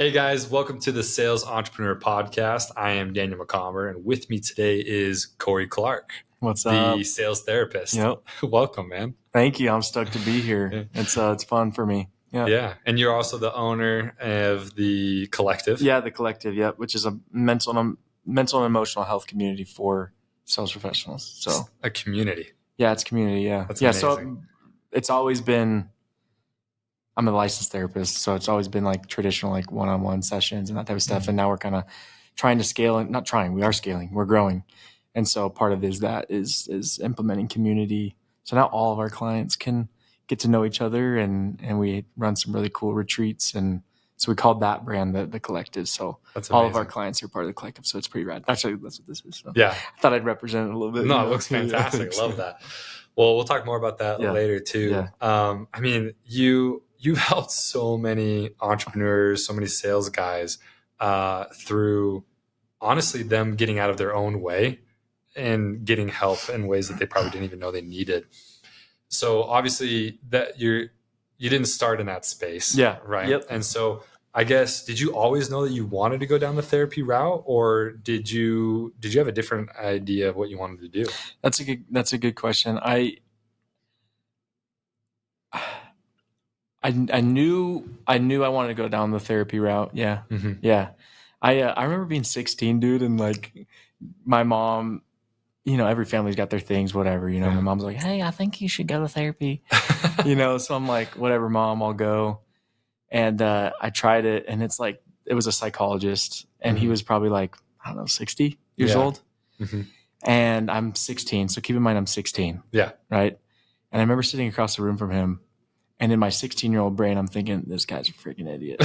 Hey guys, welcome to the Sales Entrepreneur Podcast. I am Daniel McComber, and with me today is Cory Clark, What's the up? sales therapist. Yep. Welcome, man. Thank you. I'm stoked to be here. Yeah. It's fun for me. Yeah. Yeah, and you're also the owner of the collective. Yeah, the collective. Yep, which is a mental and emotional health community for sales professionals. So A community. yeah, it's community. Yeah, That's yeah. amazing. So it's always been. I'm a licensed therapist, so it's always been like traditional, like one-on-one sessions and that type of stuff. Mhm. And now we're kind of trying to scale, and not trying. We are scaling. We're growing, and so part of is implementing community. So now all of our clients can get to know each other, and we run some really cool retreats, and so we called that brand the collective. So That's all of our amazing. clients are part of the collective. So it's pretty rad. Actually, that's what this is. So Yeah. I thought I'd represent it a little bit. No, it looks fantastic. I love that. Well, we'll talk more about that Yeah. later too. Yeah. I mean, you've helped so many entrepreneurs, so many sales guys through honestly them getting out of their own way and getting help in ways that they probably didn't even know they needed. So obviously that you didn't start in that space. Yeah. Right. Yep. And so I guess, did you always know that you wanted to go down the therapy route, or did you have a different idea of what you wanted to do? That's a good question. I knew I wanted to go down the therapy route. Yeah. Mm-hmm. Yeah. I remember being 16, dude, and like my mom, every family's got their things, whatever, Yeah. My mom's like, "Hey, I think you should go to therapy." So I'm like, "Whatever, mom, I'll go." And I tried it, and it was a psychologist, and he was probably like, I don't know, 60 years old. Mm-hmm. And I'm 16. So keep in mind I'm 16. Yeah. Right? And I remember sitting across the room from him, and in my 16-year-old brain, I'm thinking, this guy's a freaking idiot.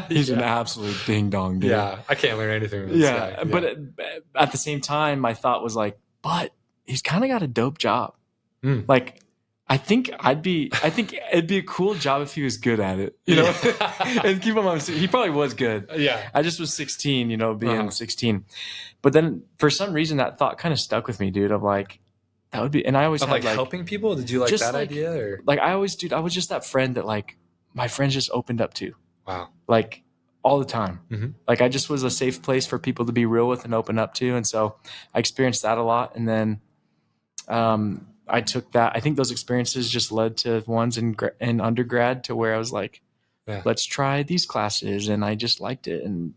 He's an absolute ding dong, dude. Yeah, I can't learn anything from this guy. Yeah. But at the same time, my thought was like, but he's kind of got a dope job. Like, I think it'd be a cool job if he was good at it, And keep in mind, he probably was good. Yeah. I just was 16, being 16. But then for some reason, that thought kind of stuck with me, dude. Of like, that would be, and I always had helping people. Did you like just that idea? Or? Like I was just that friend that like my friends just opened up to. Wow. Like all the time. Mm-hmm. Like I just was a safe place for people to be real with and open up to. And so I experienced that a lot. And then I took that. I think those experiences just led to ones in undergrad to where I was like, let's try these classes. And I just liked it and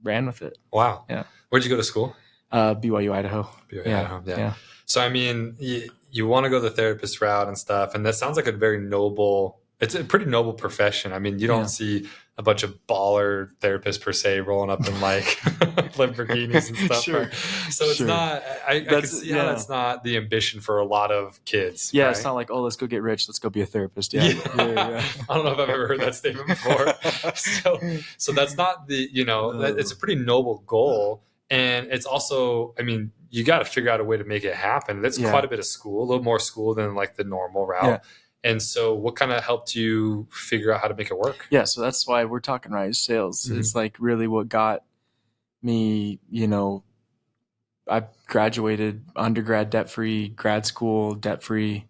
ran with it. Wow. Yeah. Where'd you go to school? BYU, Idaho. Idaho. Yeah. So, I mean, you want to go the therapist route and stuff. And that sounds like it's a pretty noble profession. I mean, you don't see a bunch of baller therapists per se rolling up in like Lamborghinis and stuff. Sure. Right? So it's not, I can see how that's not the ambition for a lot so kids. Yeah. Right? It's not like, oh, let's go get rich. Let's go be a therapist. Yeah. I don't know if I've ever heard that statement before. So that's not it's a pretty noble goal. And it's also, I mean, you got to figure out a way to make it happen. That's quite a bit of school, a little more school than like the normal route. Yeah. And so what kind of helped you figure out how to make it work? Yeah. So that's why we're talking, right? Sales is like really what got me, I graduated undergrad debt-free, grad school debt-free,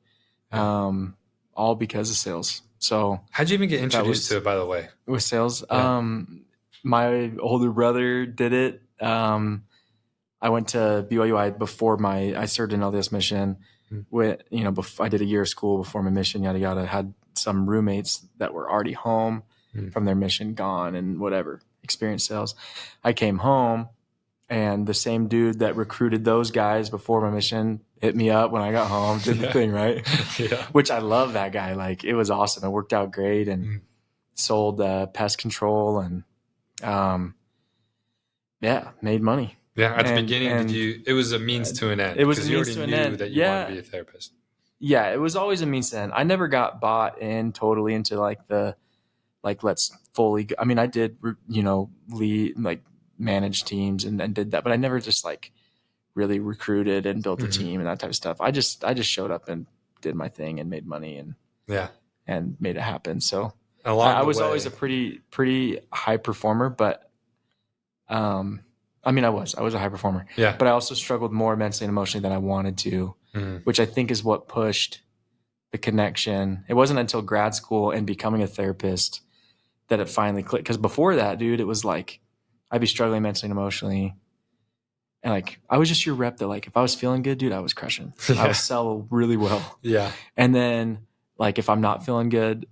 all because of sales. So how'd you even get introduced to it, by the way? With sales? Yeah. My older brother did it. I went to BYU before I served an LDS mission. With I did a year of school before my mission, yada yada. Had some roommates that were already home from their mission, gone and whatever, experienced sales. I came home, and the same dude that recruited those guys before my mission hit me up when I got home, did the thing, right? Yeah. Which I love that guy. Like, it was awesome. It worked out great, and sold pest control, and made money. Yeah, at the beginning, it was a means to an end. It was a means to an end. That you wanted to be a therapist. Yeah, it was always a means to an end. I never got bought in totally into let's fully. I mean, I did, lead, like manage teams and did that, but I never just like really recruited and built a team and that type of stuff. I just showed up and did my thing and made money and made it happen. So I was always a pretty high performer, but I was a high performer, but I also struggled more mentally and emotionally than I wanted to, which I think is what pushed the connection. It wasn't until grad school and becoming a therapist that it finally clicked. Because before that, dude, it was like I'd be struggling mentally and emotionally. And like I was just your rep that like if I was feeling good, dude, I was crushing. I would sell really well. Yeah. And then like if I'm not feeling good,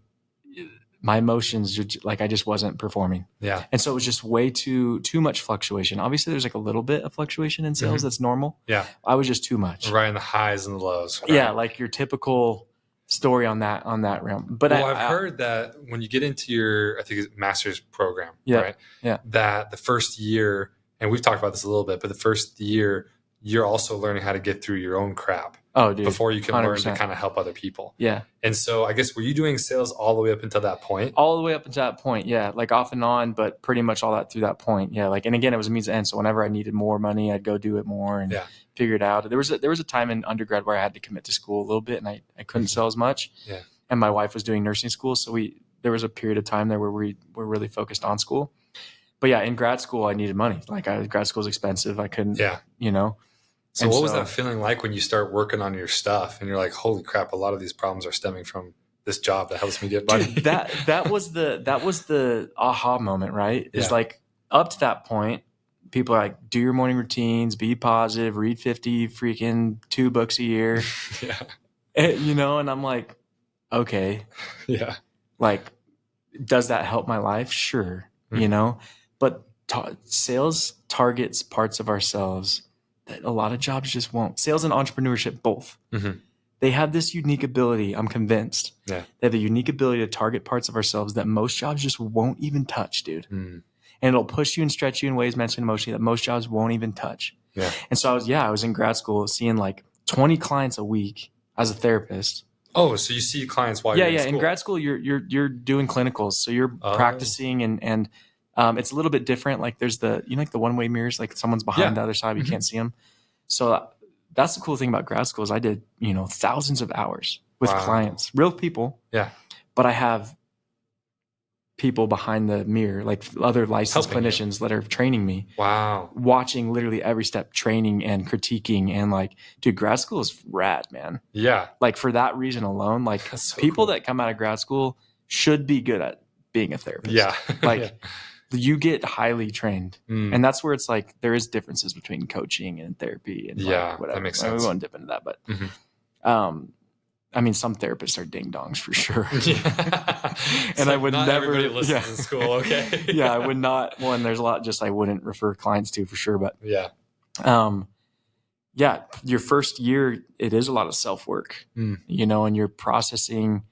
my emotions like I just wasn't performing. Yeah. And so it was just way too much fluctuation. Obviously there's like a little bit of fluctuation in sales that's normal. Yeah. I was just too much. Right in the highs and the lows. Right? Yeah, like your typical story on that realm. But I've heard that when you get into your, I think it's master's program, right? Yeah. That the first year, and we've talked about this a little bit, but the first year you're also learning how to get through your own crap. Oh, dude. Before you can 100%. learn to kind of help other people. Yeah. And so I guess, were you doing sales all the way up until that point? All the way up until that point, yeah. Like off and on, but pretty much all that through that point. Yeah. Like, and again, it was a means to end. So whenever I needed more money, I'd go do it more and figure it out. There was a time in undergrad where I had to commit to school a little bit and I couldn't sell as much. Yeah. And my wife was doing nursing school. So there was a period of time there where we were really focused on school. But yeah, in grad school, I needed money. Like grad school is expensive. I couldn't, you know. So what was that feeling like when you start working on your stuff and you're like, holy crap, a lot of these problems are stemming from this job that helps me get money? Dude, that was the aha moment, right? Is like up to that point, people are like, do your morning routines, be positive, read 50 freaking 2 books a year. And, you know, and I'm like, okay. Yeah. Like, does that help my life? Sure. You know, but sales targets parts of ourselves that a lot of jobs just won't. Sales and entrepreneurship, both. They have this unique ability, I'm convinced. Yeah. They have the unique ability to target parts of ourselves that most jobs just won't even touch, dude. And it'll push you and stretch you in ways mentally and emotionally that most jobs won't even touch. Yeah. And so I was in grad school seeing like 20 clients a week as a therapist. Oh, so you see clients while you're in school? In grad school, you're doing clinicals. So you're practicing and it's a little bit different. Like there's like the one-way mirrors, like someone's behind the other side, but you can't see them. So that's the cool thing about grad school is I did, thousands of hours with clients, real people. Yeah. But I have people behind the mirror, like other licensed clinicians that are training me. Wow. Watching literally every step, training and critiquing. And like, dude, grad school is rad, man. Yeah. Like for that reason alone, like people that come out of grad school should be good at being a therapist. Yeah. Like you get highly trained. And that's where it's like, there is differences between coaching and therapy and like whatever. That makes sense. We won't dip into that, but, I mean, some therapists are ding dongs for sure. And I would never. Everybody listens in school, okay? Yeah, I would not. One, there's a lot just I wouldn't refer clients to for sure. But your first year, it is a lot of self work, and you're processing.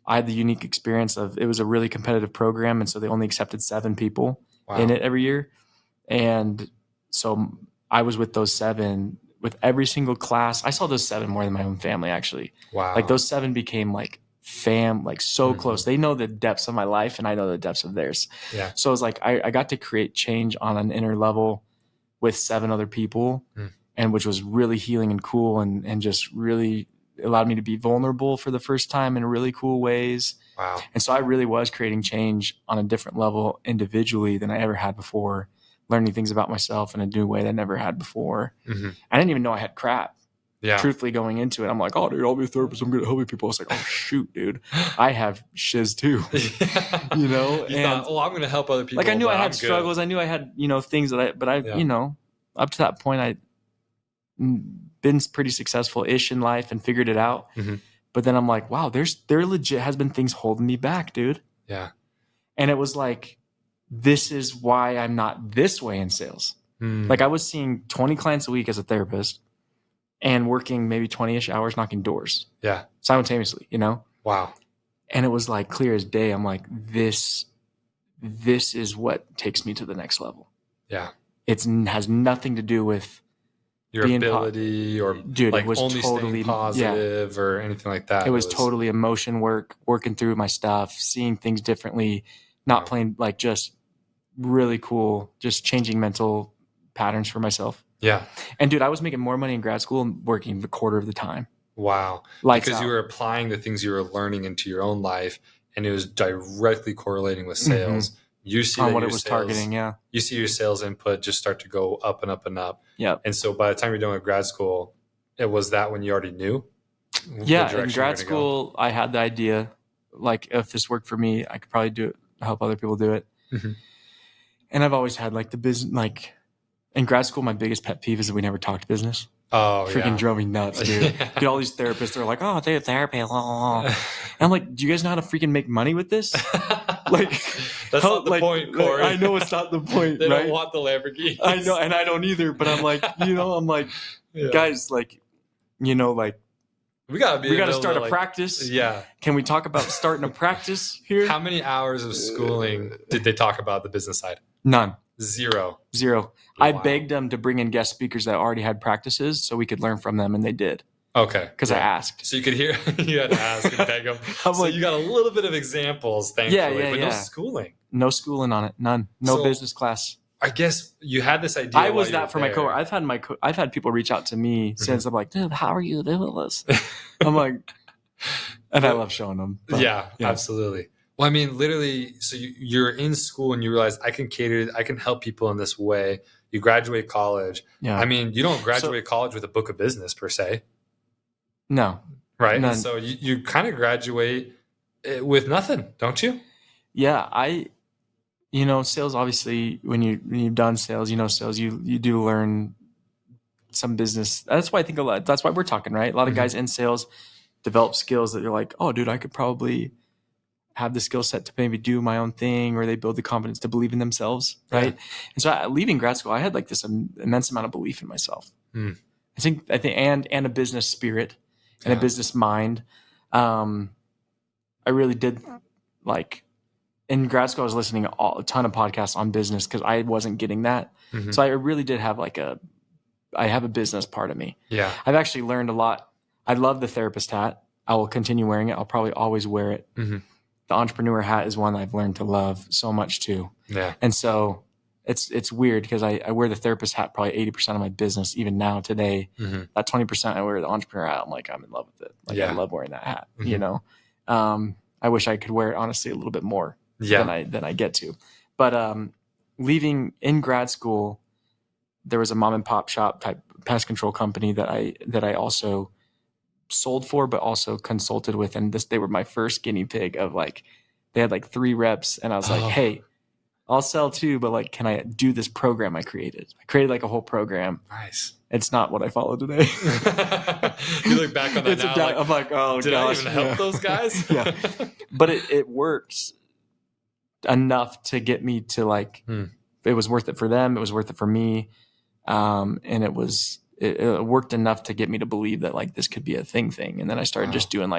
I had the unique experience of it was a really competitive program, and so they only accepted 7 people in it every year, and so I was with those 7. With every single class, I saw those 7 more than my own family, actually. Wow. Like those 7 became like so close. They know the depths of my life and I know the depths of theirs. Yeah. So it was like, I got to create change on an inner level with 7 other people and which was really healing and cool and just really allowed me to be vulnerable for the first time in really cool ways. Wow. And so I really was creating change on a different level individually than I ever had before. Learning things about myself in a new way that I never had before. I didn't even know I had crap. Yeah. Truthfully going into it, I'm like, oh, dude, I'll be a therapist. I'm good at helping people. I was like, oh, shoot, dude. I have shiz too. You thought, I'm going to help other people. Like I knew I had struggles. I knew I had, things that up to that point, I'd been pretty successful-ish in life and figured it out. But then I'm like, wow, there legit has been things holding me back, dude. Yeah. And it was like, this is why I'm not this way in sales. Like I was seeing 20 clients a week as a therapist and working maybe 20-ish hours knocking doors. Yeah. Simultaneously, Wow. And it was like clear as day. I'm like, this is what takes me to the next level. Yeah. It has nothing to do with your ability or dude, like it was only totally staying positive or anything like that. It was totally emotion work, working through my stuff, seeing things differently, not playing like just really cool, just changing mental patterns for myself. Yeah. And dude, I was making more money in grad school and working the quarter of the time. Wow. Because you were applying the things you were learning into your own life and it was directly correlating with sales. You see on what it was targeting. Yeah. You see your sales input just start to go up and up and up. Yeah. And so by the time you're done with grad school, it was that when you already knew? Yeah. In grad school, I had the idea, like if this worked for me, I could probably do it help other people do it. Mm-hmm. And I've always had like the business, like in grad school, my biggest pet peeve is that we never talked business. Oh, Freaking drove me nuts, dude. Get all these therapists. They're like, oh, they have therapy. Blah, blah, blah. And I'm like, do you guys know how to freaking make money with this? Like, that's not the point, Cory. I know it's not the point. They right? don't want the Lamborghinis. I know, and I don't either. But I'm like, guys, like, like, we gotta start a practice. Yeah. Can we talk about starting a practice here? How many hours of schooling did they talk about the business side? None. Zero. Wow. I begged them to bring in guest speakers that already had practices so we could learn from them, and they did. Okay. Because I asked. So you could hear, you had to ask and beg them. So you got a little bit of examples, thankfully, but no schooling. No schooling on it. None. No business class. I guess you had this idea. I was that for my coworker. I've had people reach out to me since I'm like, dude, how are you doing this? I'm like, and I love showing them. But, yeah, absolutely. Well, I mean, literally, so you're in school and you realize I can help people in this way. You graduate college. Yeah. I mean, you don't graduate college with a book of business per se. No. Right. None. So you kind of graduate with nothing, don't you? Yeah. Sales, obviously, when you've done sales, sales, you do learn some business. That's why I think that's why we're talking, right? A lot of guys in sales develop skills that you're like, oh, dude, I could probably have the skill set to maybe do my own thing, or they build the confidence to believe in themselves, right? Yeah. And so leaving grad school, I had like this immense amount of belief in myself. I think, and a business spirit and a business mind. I really did like in grad school. I was listening to a ton of podcasts on business because I wasn't getting that. So I really did have I have a business part of me. Yeah, I've actually learned a lot. I love the therapist hat. I will continue wearing it. I'll probably always wear it. The entrepreneur hat is one that I've learned to love so much too. Yeah. And so it's weird because I wear the therapist hat probably 80% of my business, even now today. That 20% I wear the entrepreneur hat. I'm like, I'm in love with it. Like I love wearing that hat, I wish I could wear it honestly a little bit more than I get to. But leaving in grad school, there was a mom and pop shop type pest control company that I also sold for, but also consulted with. And they were my first guinea pig of they had 3 reps. And I was like, hey, I'll sell too, but can I do this program I created? I created a whole program. Nice. It's not what I follow today. You look back on that now. I'm like, oh, did gosh. I even help those guys? Yeah. But it works enough to get me to it was worth it for them. It was worth it for me. And it worked enough to get me to believe that this could be a thing. And then I started just doing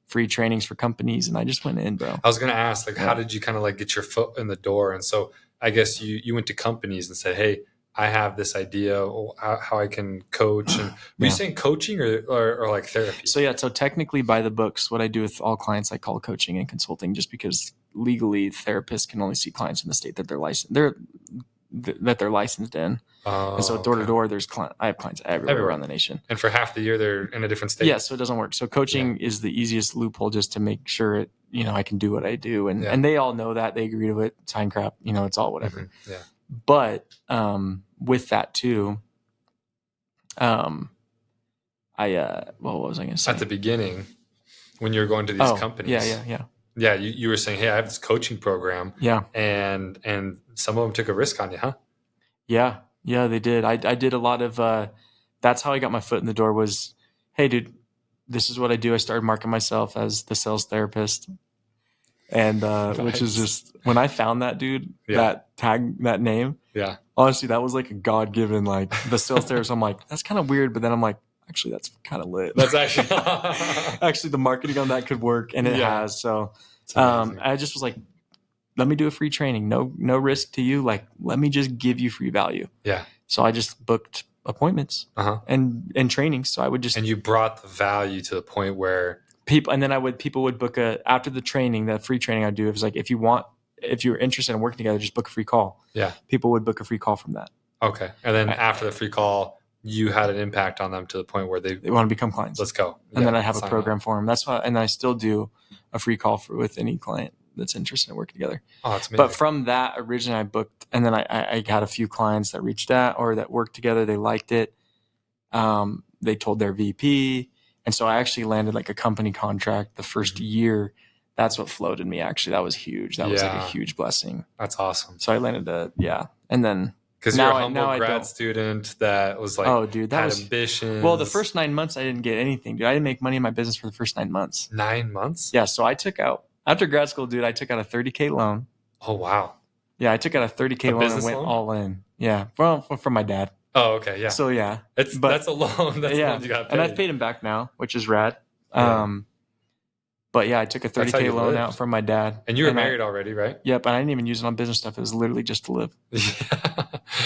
free trainings for companies, and I just went in, bro. I was going to ask, how did you kind of get your foot in the door? And so I guess you went to companies and said, hey, I have this idea how I can coach. And were you saying coaching or therapy? So technically by the books, what I do with all clients, I call coaching and consulting, just because legally therapists can only see clients in the state that they're licensed. They're licensed in. And so door to door, I have clients everywhere around the nation. And for half the year, they're in a different state. Yeah, so it doesn't work. So coaching is the easiest loophole just to make sure I can do what I do. And they all know that. They agree to it. Sign crap. It's all whatever. Yeah. But with that too, what was I going to say? At the beginning, when you were going to these companies. Yeah. Yeah, you were saying, hey, I have this coaching program. Yeah. And some of them took a risk on you, huh? Yeah, they did. I did a lot of that's how I got my foot in the door was, hey, dude, this is what I do. I started marketing myself as the sales therapist. And nice. Which is just, when I found that dude, that tag, that name, honestly, that was a God-given, the sales therapist. I'm like, that's kind of weird. But then I'm like, actually, that's kind of lit. That's actually actually the marketing on that could work, and it has. So I just was like, let me do a free training. No risk to you. Let me just give you free value. Yeah. So I just booked appointments and trainings. So I would just, and you brought the value to the point where people would book after the training, that free training I do. It was if you're interested in working together, just book a free call. Yeah. People would book a free call from that. Okay. And then after the free call, you had an impact on them to the point where they want to become clients. Let's go. And then I have a program for them. That's why, and I still do a free call with any client that's interested in working together. Oh, that's amazing. But from that, originally I booked, and then I had a few clients that reached out or that worked together. They liked it. They told their VP. And so I actually landed a company contract the first year that's what floated me. Actually, that was huge. That was like a huge blessing. That's awesome. So I landed and then because you're a humble grad student that was like, oh dude, that had was ambitions. Well, the first 9 months I didn't get anything, dude. I didn't make money in my business for the first 9 months. 9 months? Yeah. So I took out after grad school, dude. I took out a $30K loan. Oh wow. Yeah, I took out a $30K loan and went all in. Yeah, from my dad. Oh, okay, yeah. So yeah, that's a loan. That's a loan you got paid. And I've paid him back now, which is rad. Yeah. But yeah, I took a $30K loan out from my dad. And you were married already, right? Yep, and I didn't even use it on business stuff. It was literally just to live.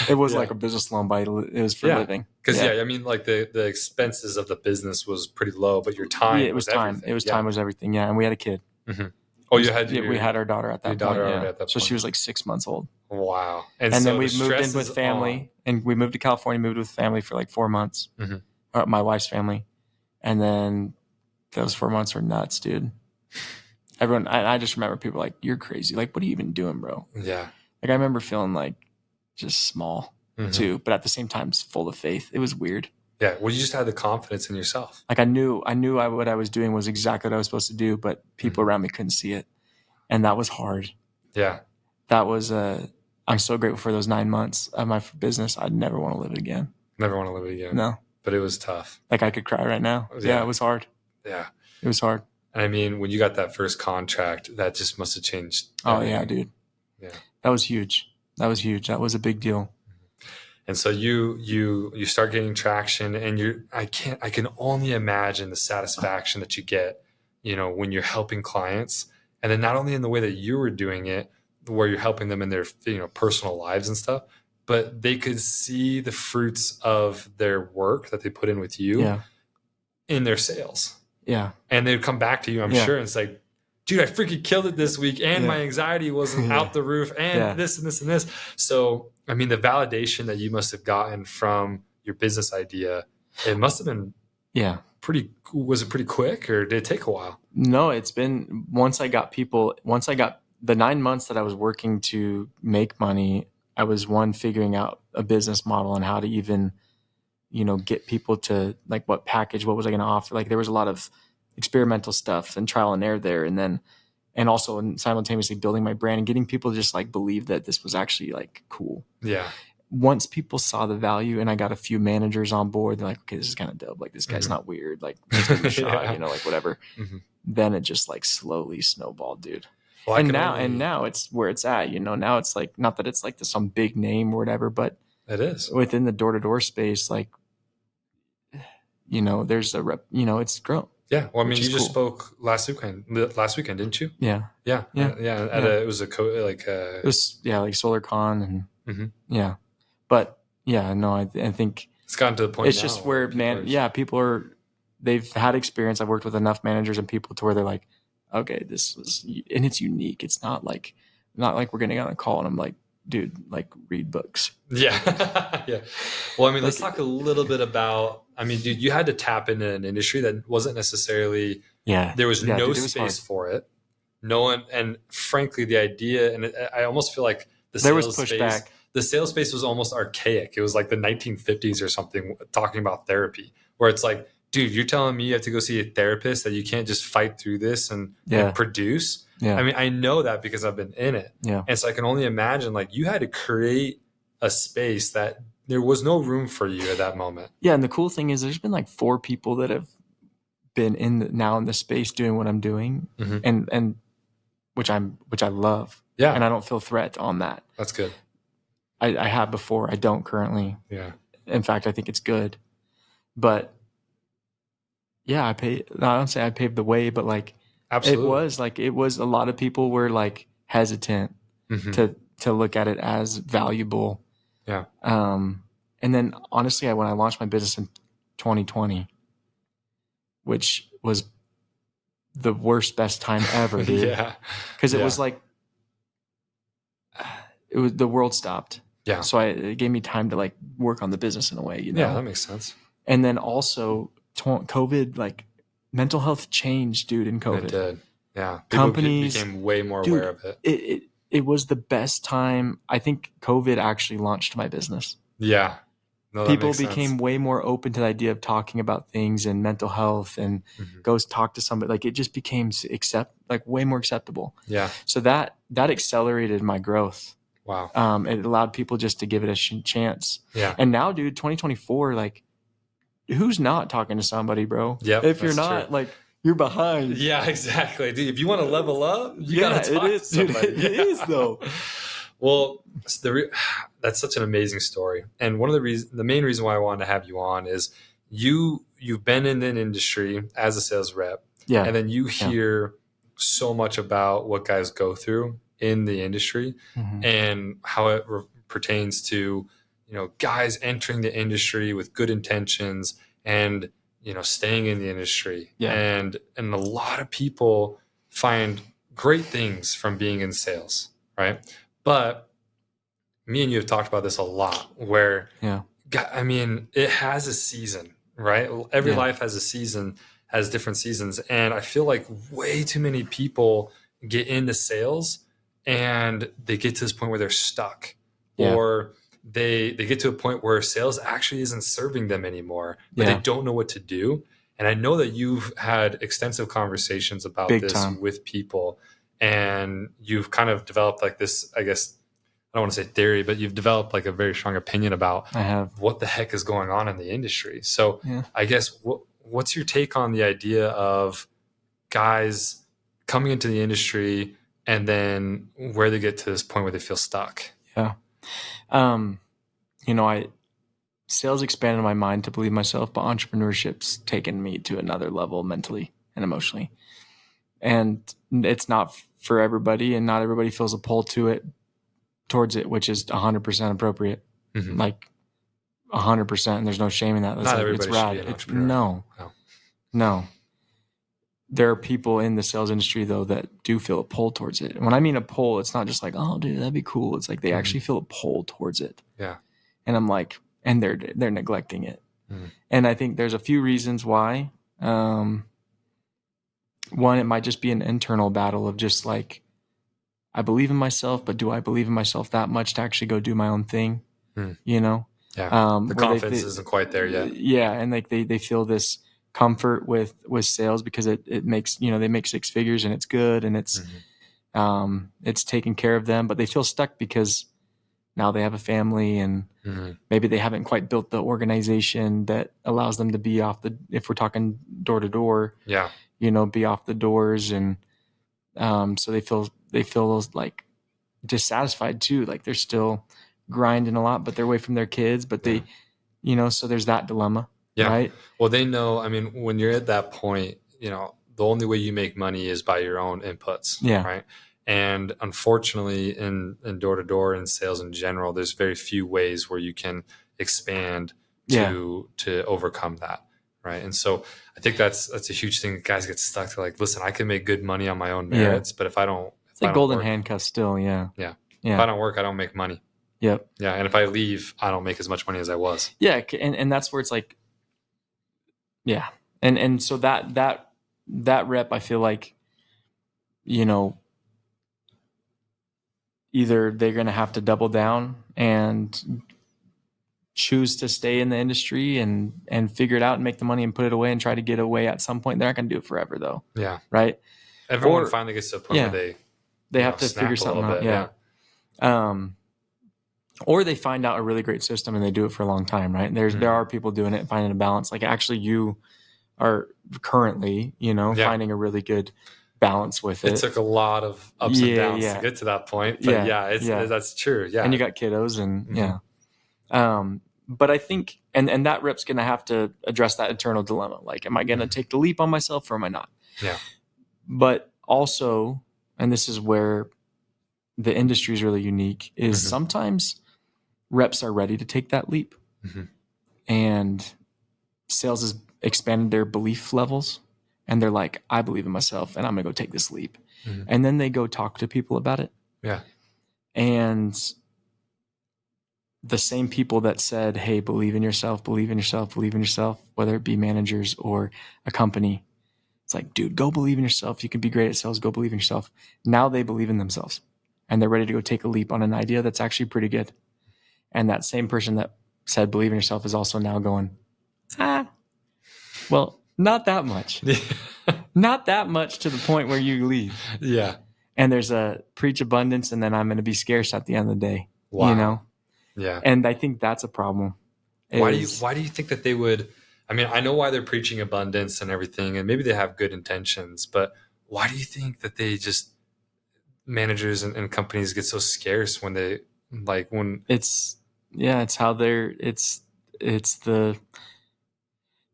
It was like a business loan, but it was for living. Because I mean, like the expenses of the business was pretty low, but your time was time. Everything. It was time was everything. Yeah, and we had a kid. Mm-hmm. Oh, you had we had our daughter at that point. At that point. So she was like 6 months old. Wow. And so then we moved in with family, and we moved to California. Moved with family for like 4 months. Mm-hmm. My wife's family, and then those 4 months were nuts, dude. Everyone, I just remember people like, "You're crazy! Like, what are you even doing, bro?" Yeah. Like I remember feeling like just small too, but at the same time, full of faith. It was weird. Yeah. Well, you just had the confidence in yourself. Like I knew what I was doing was exactly what I was supposed to do, but people around me couldn't see it, and that was hard. Yeah. That was I'm so grateful for those 9 months of my business. I'd never want to live it again. Never want to live it again. No. But it was tough. Like I could cry right now. Yeah, it was hard. Yeah. It was hard. And I mean, when you got that first contract, that just must have changed everything. Oh yeah, dude. Yeah. That was huge. That was a big deal. And so you start getting traction, and I can only imagine the satisfaction that you get, when you're helping clients, and then not only in the way that you were doing it, where you're helping them in their personal lives and stuff, but they could see the fruits of their work that they put in with you in their sales. Yeah. And they'd come back to you, I'm sure, and it's like, dude, I freaking killed it this week, and my anxiety wasn't out the roof, and this and this and this. So, I mean, the validation that you must have gotten from your business idea, it must have been was it pretty quick, or did it take a while? No, it's been once I got the 9 months that I was working to make money, I was figuring out a business model and how to even get people to like what was I going to offer? Like there was a lot of experimental stuff and trial and error there. And also simultaneously building my brand and getting people to just like believe that this was actually like cool. Yeah. Once people saw the value and I got a few managers on board, they're like, okay, this is kind of dope. Like this guy's not weird. Like let's give it a shot, like whatever. Mm-hmm. Then it just like slowly snowballed, dude. Well, and now it's where it's at, now it's like, not that it's like some big name or whatever, but it is within the door-to-door space. Like, there's a rep, it's grown. Yeah. Well, I mean, you just spoke last weekend, didn't you? Yeah. Yeah. It was it was like SolarCon and but I think it's gotten to the point. It's just where they've had experience. I've worked with enough managers and people to where they're like, okay, and it's unique. It's not like we're getting on a call and I'm like, dude, like read books. Yeah. Yeah. Well, I mean, let's talk a little bit about, I mean, dude, you had to tap into an industry that wasn't necessarily, there was no space for it. No one, and frankly, the idea, and I almost feel like the sales space was almost archaic. It was like the 1950s or something, talking about therapy, where it's like, dude, you're telling me you have to go see a therapist, that you can't just fight through this and produce? Yeah. I mean, I know that because I've been in it. Yeah. And so I can only imagine, like, you had to create a space that there was no room for you at that moment. Yeah. And the cool thing is there's been like 4 people that have been in the space doing what I'm doing, and which I love. Yeah. And I don't feel threat on that. That's good. I have before. I don't currently. Yeah. In fact, I think it's good. But yeah, I don't say I paved the way, but like, absolutely. It was a lot of people were like hesitant to look at it as valuable. Yeah. And then honestly, when I launched my business in 2020, which was the best time ever, dude. Yeah. Because it was like, the world stopped. Yeah. So it gave me time to like work on the business in a way, Yeah, that makes sense. And then also COVID, like mental health changed, dude, in COVID. It did. Yeah. Companies became way more aware of it. It was the best time. I think COVID actually launched my business. Yeah. No, that People makes sense. became way more open to the idea of talking about things and mental health and go talk to somebody. Like it just became way more acceptable. Yeah. So that accelerated my growth. Wow. It allowed people just to give it a chance. Yeah. And now, dude, 2024, like who's not talking to somebody, bro? Yep, If you're that's not, true. like you're behind. Yeah, exactly. Dude, if you want to level up, you Yeah, got to talk it is, to somebody. dude. It is, though. Well, that's such an amazing story. And one of the main reason why I wanted to have you on is you've been in an industry as a sales rep, Yeah. and then you hear so much about what guys go through in the industry and how it pertains to, guys entering the industry with good intentions and, staying in the industry. Yeah. And a lot of people find great things from being in sales, right? But me and you have talked about this a lot where, I mean, it has a season, right? Every life has a season, has different seasons. And I feel like way too many people get into sales and they get to this point where they're stuck or they get to a point where sales actually isn't serving them anymore, but they don't know what to do. And I know that you've had extensive conversations about this with people, and you've kind of developed like this, I guess, I don't want to say theory, but you've developed like a very strong opinion about what the heck is going on in the industry. So I guess what's your take on the idea of guys coming into the industry and then where they get to this point where they feel stuck? Yeah. Sales expanded my mind to believe myself, but entrepreneurship's taken me to another level mentally and emotionally. And it's not for everybody, and not everybody feels a pull towards it, which is 100% appropriate. Like 100%. And there's no shame in that. Not everybody should be an entrepreneur. No. There are people in the sales industry though that do feel a pull towards it. And when I mean a pull, it's not just like, oh dude, that'd be cool. It's like they actually feel a pull towards it. Yeah. And I'm like, and they're neglecting it. And I think there's a few reasons why. One, it might just be an internal battle of just like, I believe in myself, but do I believe in myself that much to actually go do my own thing? Yeah. The confidence isn't quite there yet. Yeah. And like they feel this comfort with sales because it makes, they make six figures and it's good and it's taking care of them, but they feel stuck because now they have a family and maybe they haven't quite built the organization that allows them to be if we're talking door to door, be off the doors. And so they feel like dissatisfied too. Like they're still grinding a lot, but they're away from their kids, but they, so there's that dilemma. Yeah. Right. Well, they know, I mean, when you're at that point, the only way you make money is by your own inputs. Yeah. Right. And unfortunately, in door to door and sales in general, there's very few ways where you can expand to overcome that, right? And so I think that's a huge thing. Guys get stuck to like, listen, I can make good money on my own merits, but if I don't, it's like golden handcuffs still. Yeah. If I don't work, I don't make money. Yep. Yeah, and if I leave, I don't make as much money as I was. Yeah, and that's where it's like, and so that rep, I feel like, either they're going to have to double down and choose to stay in the industry and figure it out and make the money and put it away and try to get away at some point. They're not going to do it forever though. Yeah. Right. Everyone finally gets to a point where they have to figure something out. Yeah. Or they find out a really great system and they do it for a long time. Right. There are people doing it and finding a balance. Like actually you are currently, finding a really good balance with it. It took a lot of ups and downs to get to that point, but that's true. Yeah. And you got kiddos and but I think, and that rep's going to have to address that internal dilemma. Like, am I going to take the leap on myself or am I not? Yeah. But also, and this is where the industry is really unique, is sometimes reps are ready to take that leap and sales has expanded their belief levels. And they're like, I believe in myself and I'm going to go take this leap. And then they go talk to people about it. Yeah. And the same people that said, hey, believe in yourself, whether it be managers or a company. It's like, dude, go believe in yourself. You can be great at sales. Go believe in yourself. Now they believe in themselves and they're ready to go take a leap on an idea that's actually pretty good. And that same person that said believe in yourself is also now going, well, not that much. Not that much to the point where you leave. Yeah. And there's a preach abundance, and then I'm going to be scarce at the end of the day. Wow. You know? Yeah. And I think that's a problem. Why do you think that they would? I mean, I know why they're preaching abundance and everything, and maybe they have good intentions, but why do you think that they just managers and companies get so scarce when they when it's how it's the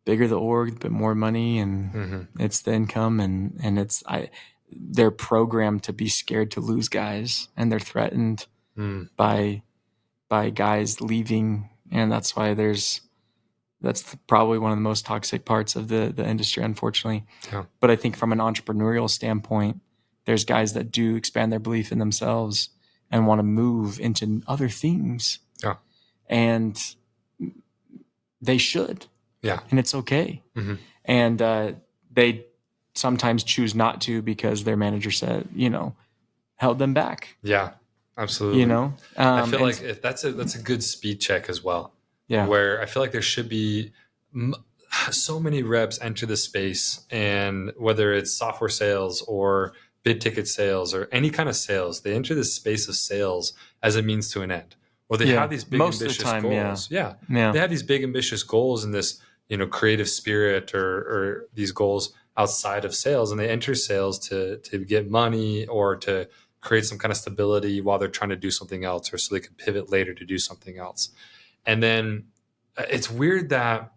bigger the org, the bit more money, and it's the income, and they're programmed to be scared to lose guys, and they're threatened by guys leaving, and that's why that's probably one of the most toxic parts of the industry, unfortunately. Yeah. But I think from an entrepreneurial standpoint, there's guys that do expand their belief in themselves and want to move into other things. Yeah. And they should. Yeah. And it's okay. And they sometimes choose not to because their manager said, held them back. Yeah, absolutely. I feel like if that's a good speed check as well. Yeah. Where I feel like there should be so many reps enter the space, and whether it's software sales or bid ticket sales or any kind of sales, they enter this space of sales as a means to an end. Or they have these big ambitious goals. Yeah. They have these big ambitious goals in this, creative spirit or these goals outside of sales, and they enter sales to get money or to create some kind of stability while they're trying to do something else, or so they can pivot later to do something else. And then it's weird that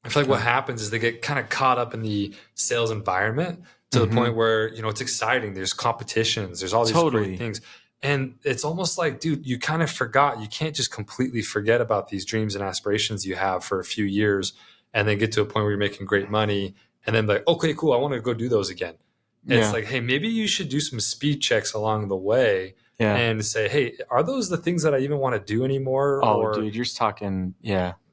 I feel like what happens is they get kind of caught up in the sales environment to the point where, it's exciting. There's competitions. There's all these great things. And it's almost like, dude, you kind of forgot. You can't just completely forget about these dreams and aspirations you have for a few years and then get to a point where you're making great money and then like, okay, cool, I want to go do those again. It's like, hey, maybe you should do some speed checks along the way and say, hey, are those the things that I even want to do anymore? Oh, dude, you're just talking,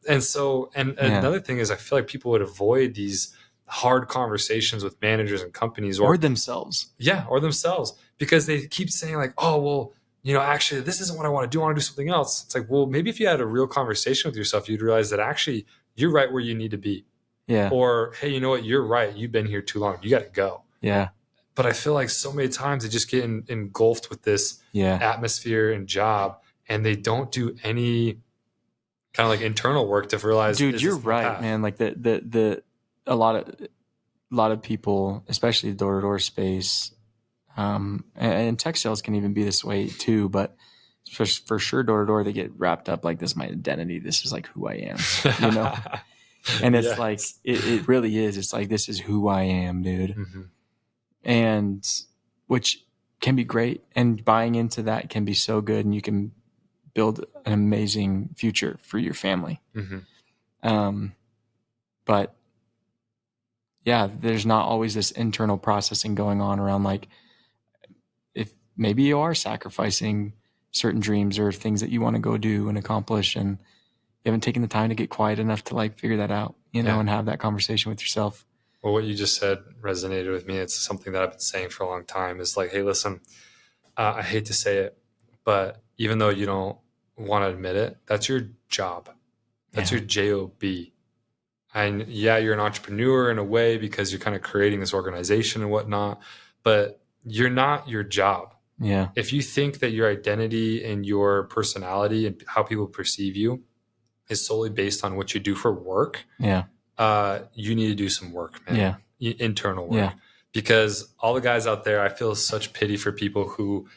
And so, another thing is I feel like people would avoid these hard conversations with managers and companies or themselves. Yeah, or themselves, because they keep saying like, oh, well, actually, this isn't what I want to do. I want to do something else. It's like, well, maybe if you had a real conversation with yourself, you'd realize that actually you're right where you need to be. Yeah. Or, hey, you know what? You're right. You've been here too long. You got to go. Yeah. But I feel like so many times they just get engulfed with this atmosphere and job, and they don't do any kind of like internal work to realize. Dude, you're right, man. Like a lot of people, especially the door-to-door space, and tech sales can even be this way too. But for sure, door-to-door, they get wrapped up like, this is my identity. This is like who I am, And it's like it really is. It's like, this is who I am, dude. And which can be great, and buying into that can be so good, and you can build an amazing future for your family. But there's not always this internal processing going on around, like, if maybe you are sacrificing certain dreams or things that you want to go do and accomplish, and you haven't taken the time to get quiet enough to like figure that out, and have that conversation with yourself. Well, what you just said resonated with me. It's something that I've been saying for a long time, is like, hey, listen, I hate to say it, but even though you don't want to admit it, that's your job. That's your job. And you're an entrepreneur in a way because you're kind of creating this organization and whatnot, but you're not your job. Yeah. If you think that your identity and your personality and how people perceive you is solely based on what you do for work, you need to do some work, man. Internal work. Because all the guys out there, I feel such pity for people who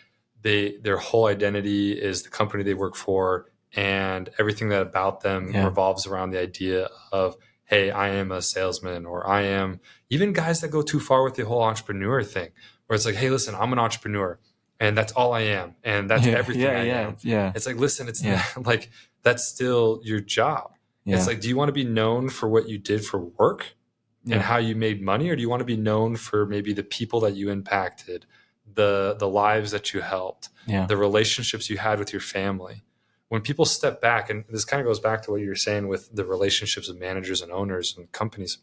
their whole identity is the company they work for, and everything that about them revolves around the idea of, hey, I am a salesman, or I am, even guys that go too far with the whole entrepreneur thing, where it's like, hey, listen, I'm an entrepreneur and that's all I am. And that's everything I am. Yeah. It's like, listen, it's not, like, that's still your job. It's like, do you want to be known for what you did for work and how you made money? Or do you want to be known for maybe the people that you impacted, the lives that you helped, the relationships you had with your family? When people step back, and this kind of goes back to what you're saying with the relationships of managers and owners and companies,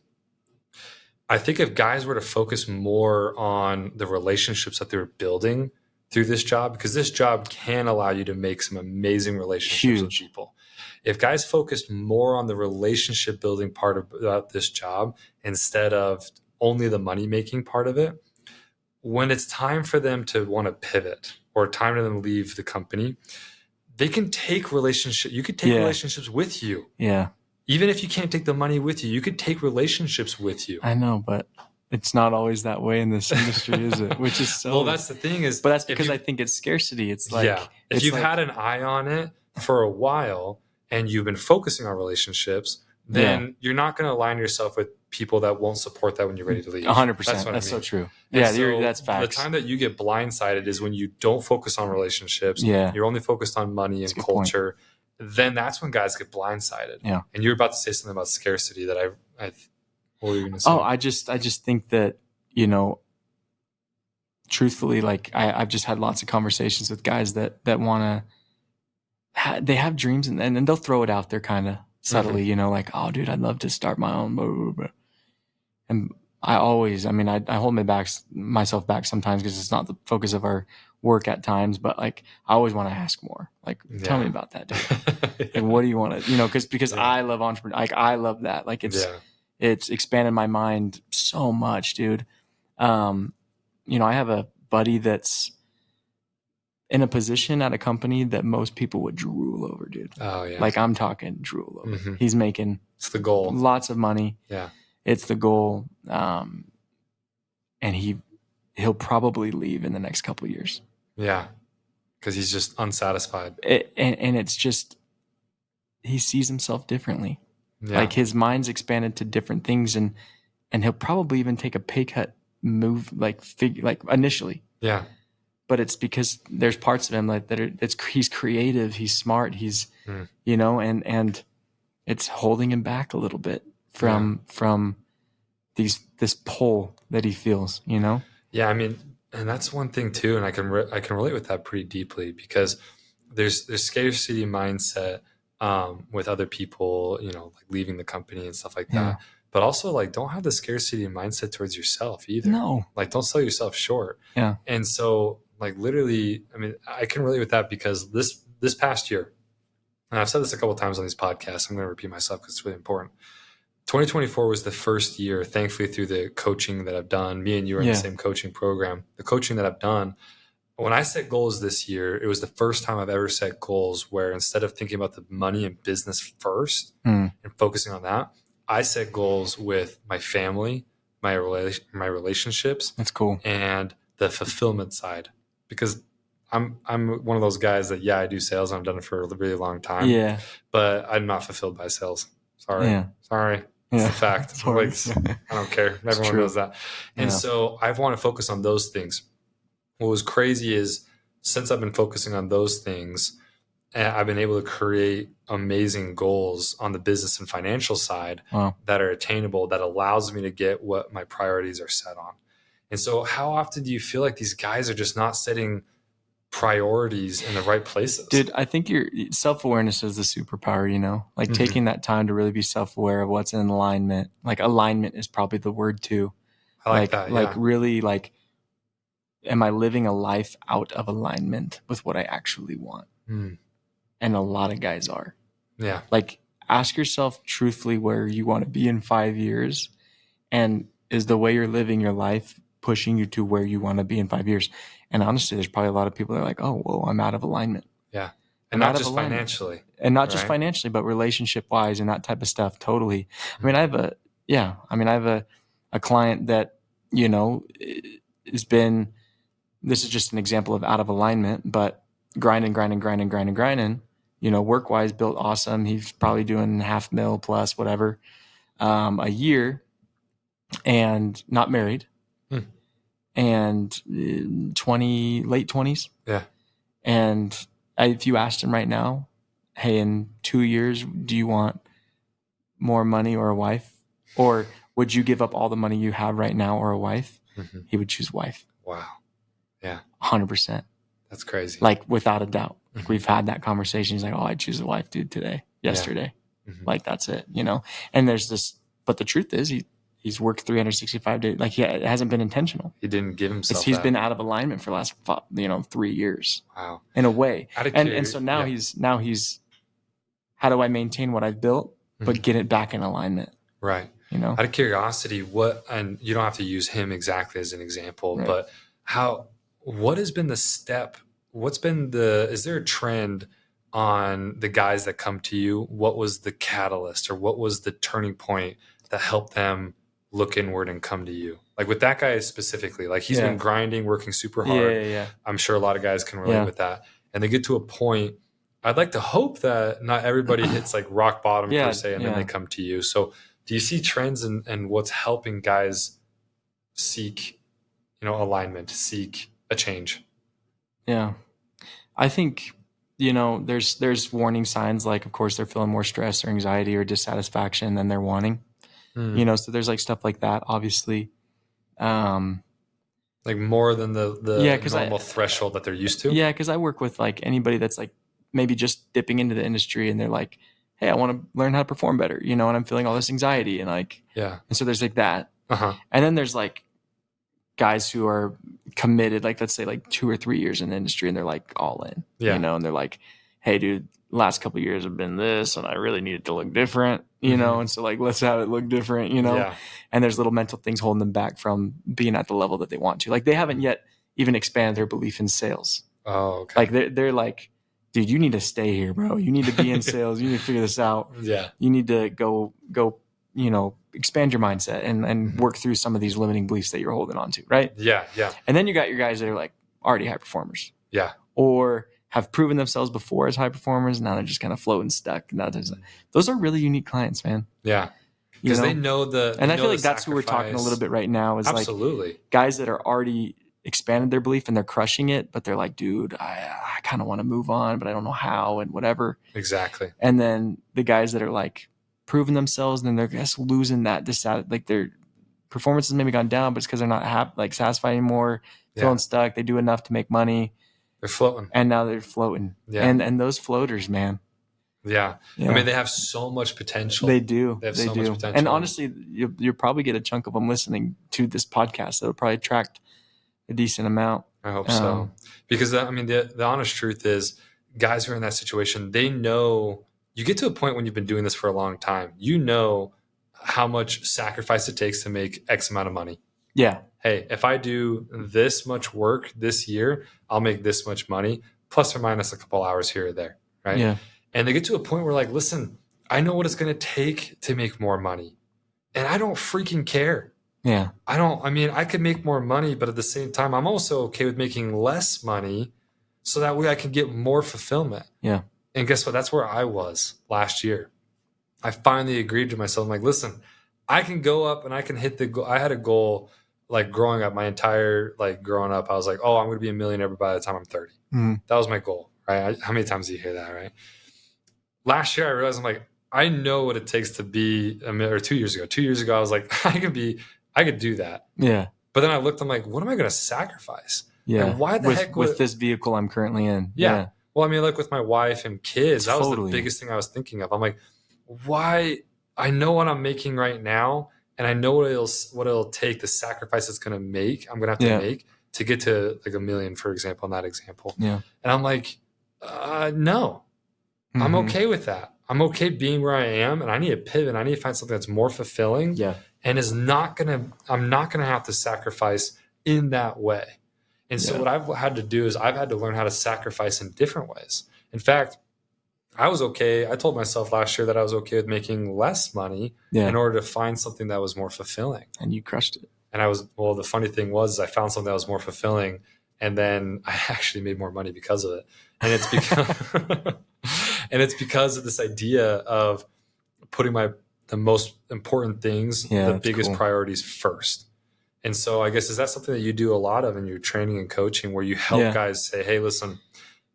I think if guys were to focus more on the relationships that they were building through this job, because this job can allow you to make some amazing relationships with people. If guys focused more on the relationship building part of this job instead of only the money making part of it, when it's time for them to want to pivot or time for them to leave the company, they can take relationship. You could take relationships with you. Yeah. Even if you can't take the money with you, you could take relationships with you. I know, but it's not always that way in this industry, is it? Which is so. Well, that's the thing is, but that's because I think it's scarcity. It's like, if you've had an eye on it for a while and you've been focusing on relationships, then you're not going to align yourself with people that won't support that when you're ready to leave. 100%. That's so true. That's facts. The time that you get blindsided is when you don't focus on relationships. Yeah. You're only focused on money and culture. Then that's when guys get blindsided. Yeah. And you're about to say something about scarcity that I what were you going to say? Oh, I just think that, truthfully, like I've just had lots of conversations with guys that want to, they have dreams and then they'll throw it out there kind of subtly, like, oh dude, I'd love to start my own, blah, blah, blah. And I hold myself back sometimes because it's not the focus of our work at times, but like, I always want to ask more, like, tell me about that, dude. Like, what do you want to, because I love entrepreneur. Like, I love that. Like it's expanded my mind so much, dude. I have a buddy that's in a position at a company that most people would drool over, dude. Oh yeah. Like, I'm talking drool over. Mm-hmm. He's making it's the goal. Lots of money. Yeah. It's the goal. And he'll probably leave in the next couple of years. Yeah. Because he's just unsatisfied. And it's just, he sees himself differently. Yeah. Like, his mind's expanded to different things, and he'll probably even take a pay cut move, like initially. Yeah. But it's because there's parts of him he's creative, he's smart, he's and it's holding him back a little bit from this pull that he feels, Yeah, I mean, and that's one thing too, and I can relate with that pretty deeply, because there's scarcity mindset with other people, like leaving the company and stuff like that. But also, like, don't have the scarcity mindset towards yourself either. No. Like, don't sell yourself short. Yeah. And so, like, literally, I mean, I can relate with that because this past year, and I've said this a couple of times on these podcasts, I'm going to repeat myself because it's really important. 2024 was the first year, thankfully, through the coaching that I've done. Me and you are in the same coaching program. The coaching that I've done, when I set goals this year, it was the first time I've ever set goals where instead of thinking about the money and business first and focusing on that, I set goals with my family, my relationships. That's cool. And the fulfillment side, because I'm one of those guys that, I do sales and I've done it for a really long time. Yeah. But I'm not fulfilled by sales. Sorry. It's a fact. Like, I don't care. Everyone knows that. And so I want to focus on those things. What was crazy is, since I've been focusing on those things, I've been able to create amazing goals on the business and financial side that are attainable, that allows me to get what my priorities are set on. And so how often do you feel like these guys are just not setting priorities in the right places? Dude, I think your self-awareness is the superpower, like taking that time to really be self-aware of what's in alignment. Like, alignment is probably the word too. I like that. Like, really, like, am I living a life out of alignment with what I actually want? And a lot of guys are. Yeah. Like, ask yourself truthfully where you want to be in 5 years, and is the way you're living your life pushing you to where you want to be in 5 years? And honestly, there's probably a lot of people that are like, oh, whoa, I'm out of alignment. Yeah. And not just financially. And not just financially, but relationship wise and that type of stuff. Totally. I mean, I have a client that, has been, this is just an example of out of alignment, but grinding, work wise, built awesome. He's probably doing $500,000 plus whatever, a year, and not married. And late 20s. Yeah. And if you asked him right now, hey, in 2 years, do you want more money or a wife? Or would you give up all the money you have right now or a wife? He would choose wife. Wow. Yeah. 100%. That's crazy. Like, without a doubt. Like, we've had that conversation. He's like, oh, I'd choose a wife, dude, yesterday. Like, that's it, And there's this, but the truth is, He's worked 365 days. Like, it hasn't been intentional. He didn't give himself He's that. been out of alignment for the last 3 years. Wow. In a way. Out of And so now he's how do I maintain what I've built, but get it back in alignment? Right. Out of curiosity, and you don't have to use him exactly as an example, Right. but what has been the step? Is there a trend on the guys that come to you? What was the catalyst, or what was the turning point that helped them look inward and come to you? Like with that guy specifically, like he's been grinding, working super hard. Yeah. I'm sure a lot of guys can relate with that. And they get to a point, I'd like to hope that not everybody hits like rock bottom per se, and then they come to you. So do you see trends and what's helping guys seek, alignment, seek a change? Yeah. I think, there's warning signs, like, of course, they're feeling more stress or anxiety or dissatisfaction than they're wanting. So there's like stuff like that, obviously. Like more than the normal threshold that they're used to? Yeah, because I work with like anybody that's like maybe just dipping into the industry, and they're like, hey, I want to learn how to perform better, and I'm feeling all this anxiety, and like, and so there's like that. And then there's like guys who are committed, like let's say like 2 or 3 years in the industry, and they're like all in, and they're like, hey dude, last couple of years have been this, and I really need it to look different, and so like, let's have it look different, and there's little mental things holding them back from being at the level that they want to. Like they haven't yet even expanded their belief in sales. Oh, okay. Like they're like, dude, you need to stay here, bro. You need to be in sales. You need to figure this out. Yeah. You need to go, expand your mindset and work through some of these limiting beliefs that you're holding on to, right? Yeah, yeah. And then you got your guys that are like already high performers. Yeah. Or have proven themselves before as high performers, and now they're just kind of floating stuck. And those are really unique clients, man. Yeah. Because they know and I feel like that's who we're talking a little bit right now, is absolutely like guys that are already expanded their belief and they're crushing it, but they're like, dude, I kind of want to move on, but I don't know how and whatever. Exactly. And then the guys that are like proving themselves, and then they're just losing that like their performance has maybe gone down, but it's because they're not satisfied anymore, feeling stuck. They do enough to make money. They're floating. And now they're floating. Yeah. And those floaters, man. Yeah. I mean, they have so much potential. They do. They have so much potential. And honestly, you'll probably get a chunk of them listening to this podcast. That'll probably attract a decent amount. I hope so. Because, the honest truth is, guys who are in that situation, they know, you get to a point when you've been doing this for a long time, you know how much sacrifice it takes to make X amount of money. Yeah. Hey, if I do this much work this year, I'll make this much money, plus or minus a couple hours here or there, right? Yeah. And they get to a point where like, listen, I know what it's going to take to make more money, and I don't freaking care. Yeah. I could make more money, but at the same time, I'm also okay with making less money so that way I can get more fulfillment. Yeah. And guess what? That's where I was last year. I finally agreed to myself. I'm like, listen, I can go up and I can hit the goal. I had a goal like growing up, growing up, I was like, oh, I'm going to be a millionaire by the time I'm 30. Mm-hmm. That was my goal, right? How many times do you hear that, right? Last year, I realized I'm like, I know what it takes to be or 2 years ago. 2 years ago, I was like, I could do that. Yeah. But then I looked, I'm like, what am I going to sacrifice? Yeah. And why the heck with this vehicle I'm currently in? Yeah. Well, like with my wife and kids, that was the biggest thing I was thinking of. I'm like, why? I know what I'm making right now, and I know what it'll take, the sacrifice it's going to make. I'm going to have to make to get to like $1 million, for example, in that example. Yeah. And I'm like, no, I'm okay with that. I'm okay being where I am, and I need to pivot. I need to find something that's more fulfilling. Yeah. And I'm not going to have to sacrifice in that way. And so what I've had to do is I've had to learn how to sacrifice in different ways. In fact, I was okay. I told myself last year that I was okay with making less money in order to find something that was more fulfilling. And you crushed it. And the funny thing was I found something that was more fulfilling, and then I actually made more money because of it. And it's because because of this idea of putting the most important things, the biggest priorities first. And so I guess, is that something that you do a lot of in your training and coaching, where you help guys say, hey, listen,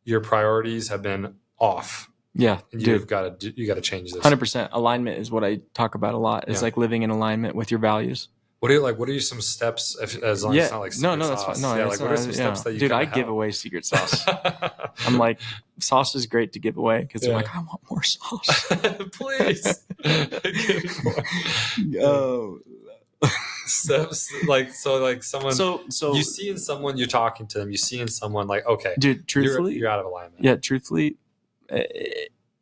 your priorities have been off. Yeah. And you got to change this. 100%. Alignment is what I talk about a lot. It's like living in alignment with your values. What are some steps, as long as it's not like secret no, sauce? That's fine. No, what are some steps that you Dude, I help? give away secret sauce. I'm like, sauce is great to give away because they're like, I want more sauce. Please. like someone So you see in someone, you're talking to them, you see in someone like, okay, dude, truthfully, you're out of alignment. yeah, truthfully,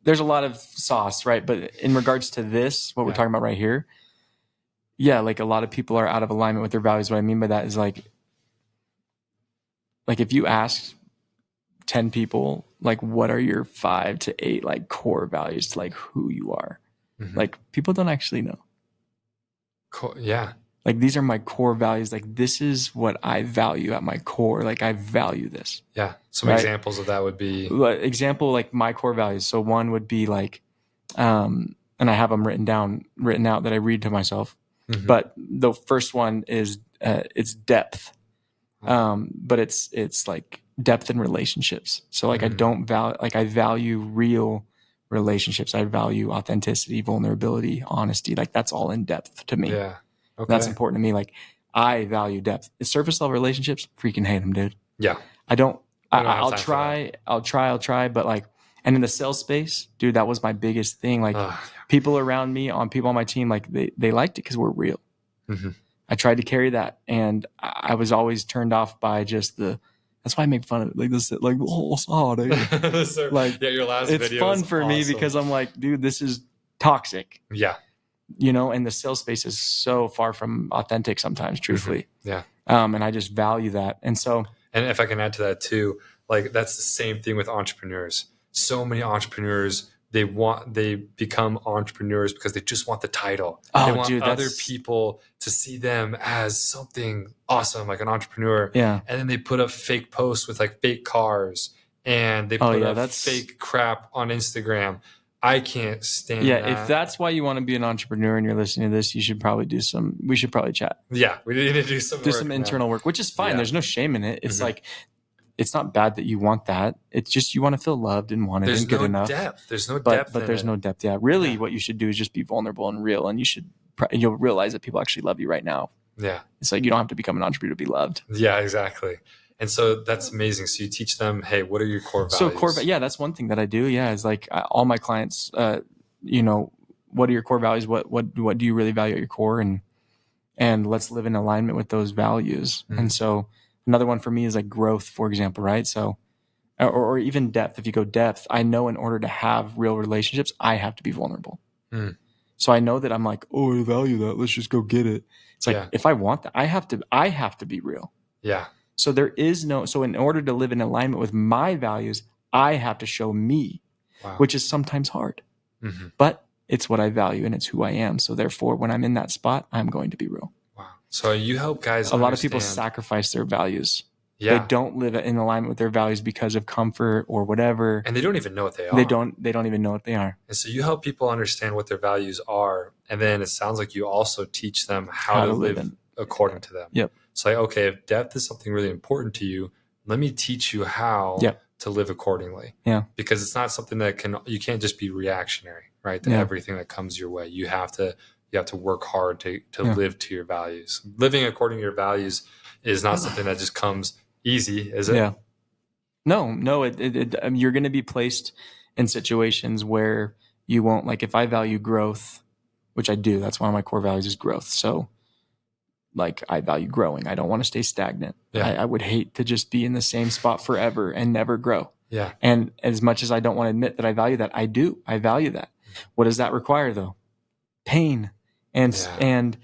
there's a lot of sauce, right? But in regards to this, what we're talking about right here, yeah, like a lot of people are out of alignment with their values. What I mean by that is like if you ask 10 people, like, what are your 5 to 8 like core values to like who you are? Like, people don't actually know. Yeah. Like, these are my core values. Like, this is what I value at my core. Like, I value this. Yeah. Some examples of that would be example, like my core values. So one would be like, and I have them written out that I read to myself. But the first one is it's depth. But it's like depth in relationships. So like I value real relationships. I value authenticity, vulnerability, honesty. Like that's all in depth to me. Yeah. Okay. That's important to me. Like I value depth. Surface level relationships, freaking hate them, dude. Yeah. I'll try, but like, and in the sales space, dude, that was my biggest thing. Like people around me, people on my team, like they liked it because we're real. I tried to carry that, and I was always turned off by just that's why I make fun of it. Like this, like like your last it's video fun for me because I'm like, dude, this is toxic. Yeah. And the sales space is so far from authentic sometimes, truthfully. Yeah. And I just value that. And so, and if I can add to that too, like that's the same thing with entrepreneurs. So many entrepreneurs, they become entrepreneurs because they just want the title. They want other people to see them as something awesome, like an entrepreneur. Yeah. And then they put up fake posts with like fake cars, and they put up fake crap on Instagram. I can't stand that. If that's why you want to be an entrepreneur and you're listening to this, we should probably chat. Yeah, we need to do some internal work, which is fine. Yeah. There's no shame in it. It's like, it's not bad that you want that. It's just you want to feel loved and wanted and good enough. There's no depth. But there's no depth. Yeah, really, what you should do is just be vulnerable and real, and you'll realize that people actually love you right now. Yeah, it's like you don't have to become an entrepreneur to be loved. Yeah, exactly. And so that's amazing. So you teach them, hey, what are your core values? So that's one thing that I do. Yeah, is like all my clients, what are your core values? What do you really value at your core? And let's live in alignment with those values. And so another one for me is like growth, for example, right? So, or even depth. If you go depth, I know in order to have real relationships, I have to be vulnerable. So I know that I'm like, oh, I value that. Let's just go get it. It's like, if I want that, I have to be real. Yeah. So so in order to live in alignment with my values, I have to show me, which is sometimes hard, but it's what I value and it's who I am. So therefore, when I'm in that spot, I'm going to be real. Wow. So you help guys. A lot of people sacrifice their values. Yeah. They don't live in alignment with their values because of comfort or whatever. And they don't even know what they are. They don't even know what they are. And so you help people understand what their values are. And then it sounds like you also teach them how to live according to them. Yep. So like, okay, if depth is something really important to you, let me teach you how to live accordingly. Yeah. Because it's not something you can't just be reactionary, right? To everything that comes your way. You have to work hard to live to your values. Living according to your values is not something that just comes easy, is it? Yeah. No, you're going to be placed in situations where you won't, like if I value growth, which I do, that's one of my core values is growth. So like I value growing. I don't want to stay stagnant. Yeah. I would hate to just be in the same spot forever and never grow. Yeah. And as much as I don't want to admit that I value that, I do. I value that. What does that require though? Pain and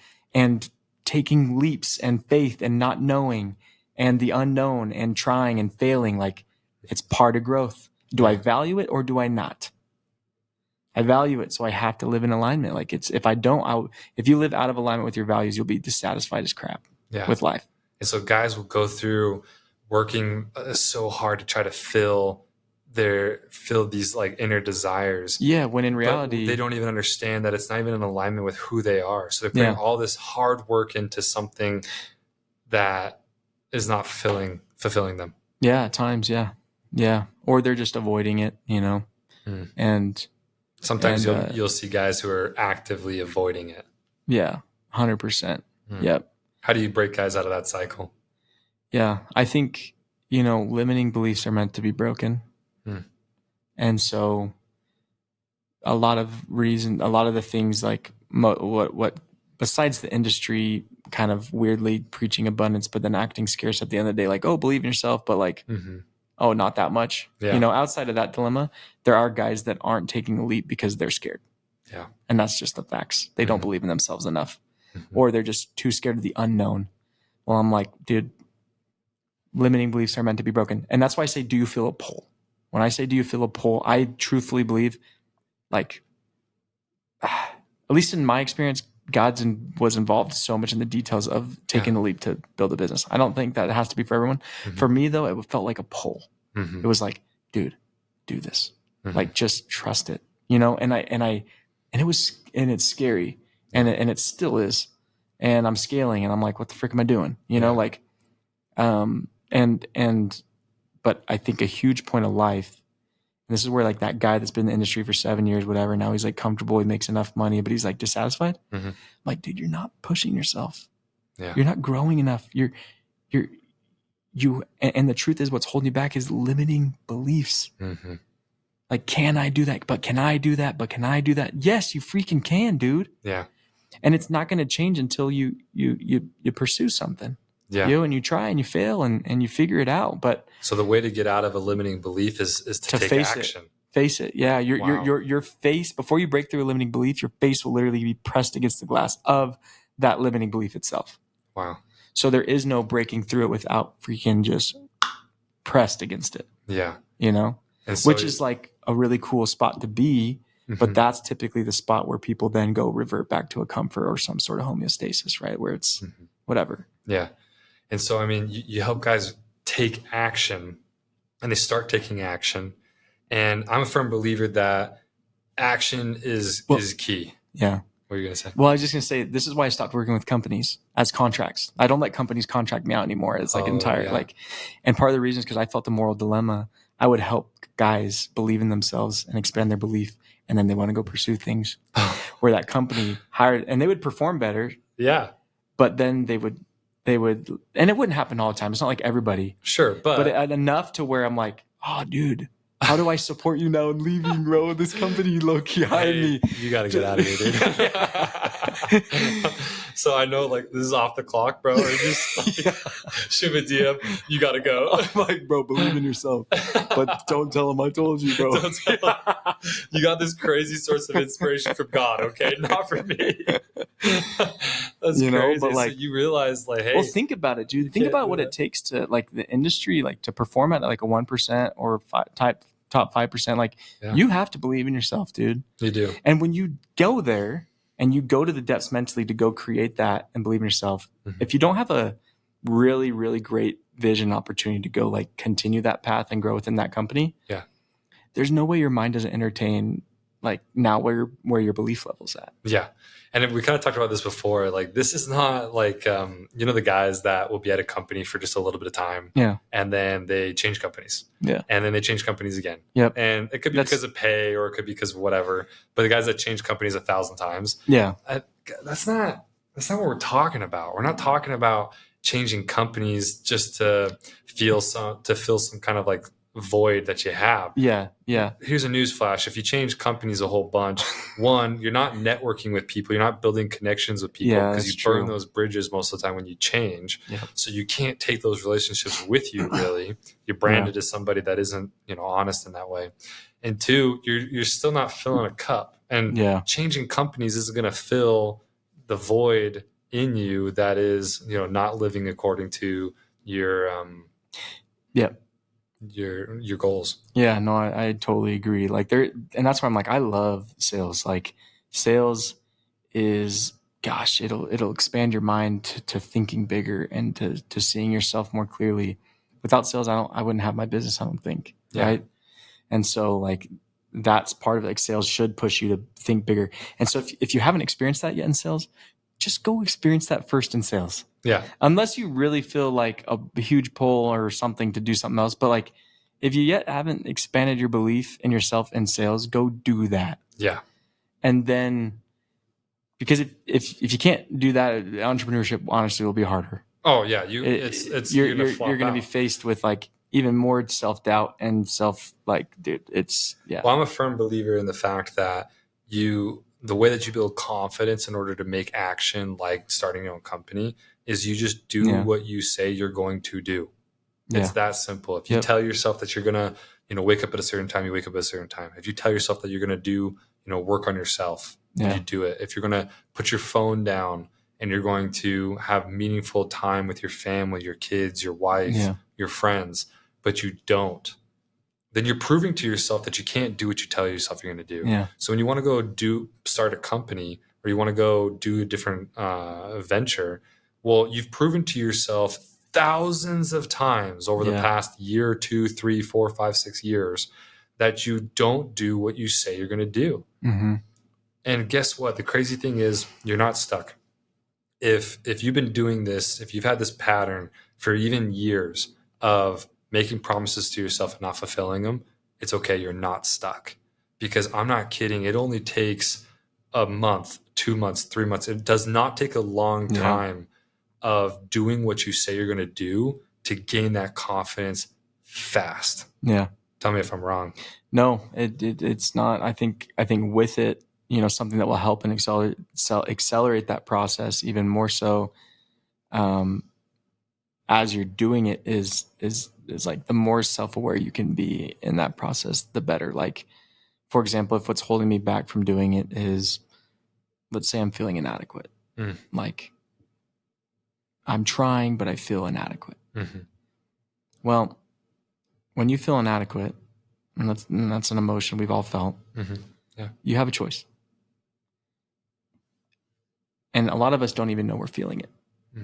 taking leaps and faith and not knowing and the unknown and trying and failing. Like it's part of growth. Do I value it or do I not? I value it, so I have to live in alignment. Like if you live out of alignment with your values, you'll be dissatisfied as crap with life. And so guys will go through working so hard to try to fill these like inner desires. Yeah, when in reality, they don't even understand that it's not even in alignment with who they are. So they're putting all this hard work into something that is not fulfilling them. Yeah, at times, yeah. Or they're just avoiding it, and sometimes you'll see guys who are actively avoiding it. Yeah, 100%. Yep. How do you break guys out of that cycle? Yeah, I think, limiting beliefs are meant to be broken. And so a lot of the things like what besides the industry kind of weirdly preaching abundance, but then acting scarce at the end of the day, like, oh, believe in yourself, but like, oh, not that much. Yeah. You know, outside of that dilemma, there are guys that aren't taking the leap because they're scared. Yeah. And that's just the facts. They don't believe in themselves enough, or they're just too scared of the unknown. Well, I'm like, dude, limiting beliefs are meant to be broken. And that's why I say, do you feel a pull? When I say, do you feel a pull, I truthfully believe, like, at least in my experience, God was involved so much in the details of taking the leap to build a business. I don't think that it has to be for everyone. For me, though, it felt like a pull. It was like, dude, do this. Like, just trust it, you know? And it's scary, and it still is. And I'm scaling, and I'm like, what the frick am I doing? You know, like, but I think a huge point of life, and this is where like that guy that's been in the industry for 7 years, whatever, now he's like comfortable, he makes enough money, but he's like dissatisfied. I'm like, dude, you're not pushing yourself. Yeah. You're not growing enough. And the truth is, what's holding you back is limiting beliefs. Like, can I do that? But can I do that? But can I do that? Yes, you freaking can, dude. Yeah. And it's not going to change until you pursue something. Yeah. You know, and you try and you fail and you figure it out. But so the way to get out of a limiting belief is to take face action. Face it. Yeah. Your face, before you break through a limiting belief, your face will literally be pressed against the glass of that limiting belief itself. Wow. So there is no breaking through it without freaking just pressed against it. Yeah. You know, so which is like a really cool spot to be. But that's typically the spot where people then go revert back to a comfort or some sort of homeostasis, right? Where it's whatever. Yeah. And so, I mean, you help guys take action, and they start taking action. And I'm a firm believer that action is key. Yeah. What are you going to say? Well, I was just going to say, this is why I stopped working with companies as contracts. I don't let companies contract me out anymore. It's like and part of the reason is because I felt the moral dilemma. I would help guys believe in themselves and expand their belief. And then they want to go pursue things where that company hired, and they would perform better. Yeah. But then they would, and it wouldn't happen all the time. It's not like everybody. Sure. But enough to where I'm like, oh, dude, how do I support you now in leaving, bro? This company low-key hired me. You got to get out of here, dude. So I know, like, this is off the clock, bro. Or just like, shoot a DM. You got to go. I'm like, bro, believe in yourself. But don't tell them I told you, bro. Don't tell them. You got this crazy source of inspiration from God, okay? Not from me. That's crazy. But like, so you realize, like, hey. Well, think about it, dude. Think about what it takes to, like, the industry, like, to perform at like a 1% or top 5%. Like, you have to believe in yourself, dude. You do. And when you go there and you go to the depths mentally to go create that and believe in yourself, if you don't have a really, really great vision opportunity to go like continue that path and grow within that company, there's no way your mind doesn't entertain like now where your belief level's at. Yeah. And we kind of talked about this before. Like, this is not like, the guys that will be at a company for just a little bit of time. Yeah. And then they change companies. Yeah. And then they change companies again. Yep. And it could be because of pay, or it could be because of whatever. But the guys that change companies 1,000 times. Yeah. That's not what we're talking about. We're not talking about changing companies just to fill some kind of like void that you have. Yeah. Here's a news flash. If you change companies a whole bunch, one, you're not networking with people. You're not building connections with people because you burn those bridges most of the time when you change. Yeah. So you can't take those relationships with you, really. You're branded as somebody that isn't, honest in that way. And two, you're still not filling a cup. And changing companies isn't going to fill the void in you that is, not living according to your your goals. Yeah, no, I totally agree. Like, and that's why I'm like, I love sales. Like, sales is, gosh, it'll expand your mind to thinking bigger and to seeing yourself more clearly. Without sales, I wouldn't have my business, I don't think. Yeah. Right. And so like, that's part of it. Like, sales should push you to think bigger. And so if you haven't experienced that yet in sales, just go experience that first in sales. Yeah. Unless you really feel like a huge pull or something to do something else. But like, if you yet haven't expanded your belief in yourself in sales, go do that. Yeah. And then, because if you can't do that, entrepreneurship honestly will be harder. Oh yeah. You're going to be faced with like even more self-doubt and dude, it's, yeah. Well, I'm a firm believer in the fact that the way that you build confidence in order to make action, like starting your own company, is you just do what you say you're going to do. It's that simple. If you tell yourself that you're gonna, wake up at a certain time, you wake up at a certain time. If you tell yourself that you're gonna do, work on yourself, you do it. If you're gonna put your phone down and you're going to have meaningful time with your family, your kids, your wife, your friends, but you don't, then you're proving to yourself that you can't do what you tell yourself you're going to do. Yeah. So when you want to go start a company, or you want to go do a different venture, well, you've proven to yourself thousands of times over the past year, 2, 3, 4, 5, 6 years that you don't do what you say you're going to do. Mm-hmm. And guess what? The crazy thing is you're not stuck. If you've been doing this, if you've had this pattern for even years of making promises to yourself and not fulfilling them, it's okay. You're not stuck, because I'm not kidding. It only takes a month, 2 months, 3 months. It does not take a long time of doing what you say you're going to do to gain that confidence fast. Yeah. Tell me if I'm wrong. No, it's not. I think with it, something that will help and accelerate that process even more so, as you're doing it is like the more self-aware you can be in that process, the better. Like, for example, if what's holding me back from doing it is, let's say I'm feeling inadequate. Like, I'm trying, but I feel inadequate. Mm-hmm. Well, when you feel inadequate, and that's an emotion we've all felt, you have a choice. And a lot of us don't even know we're feeling it.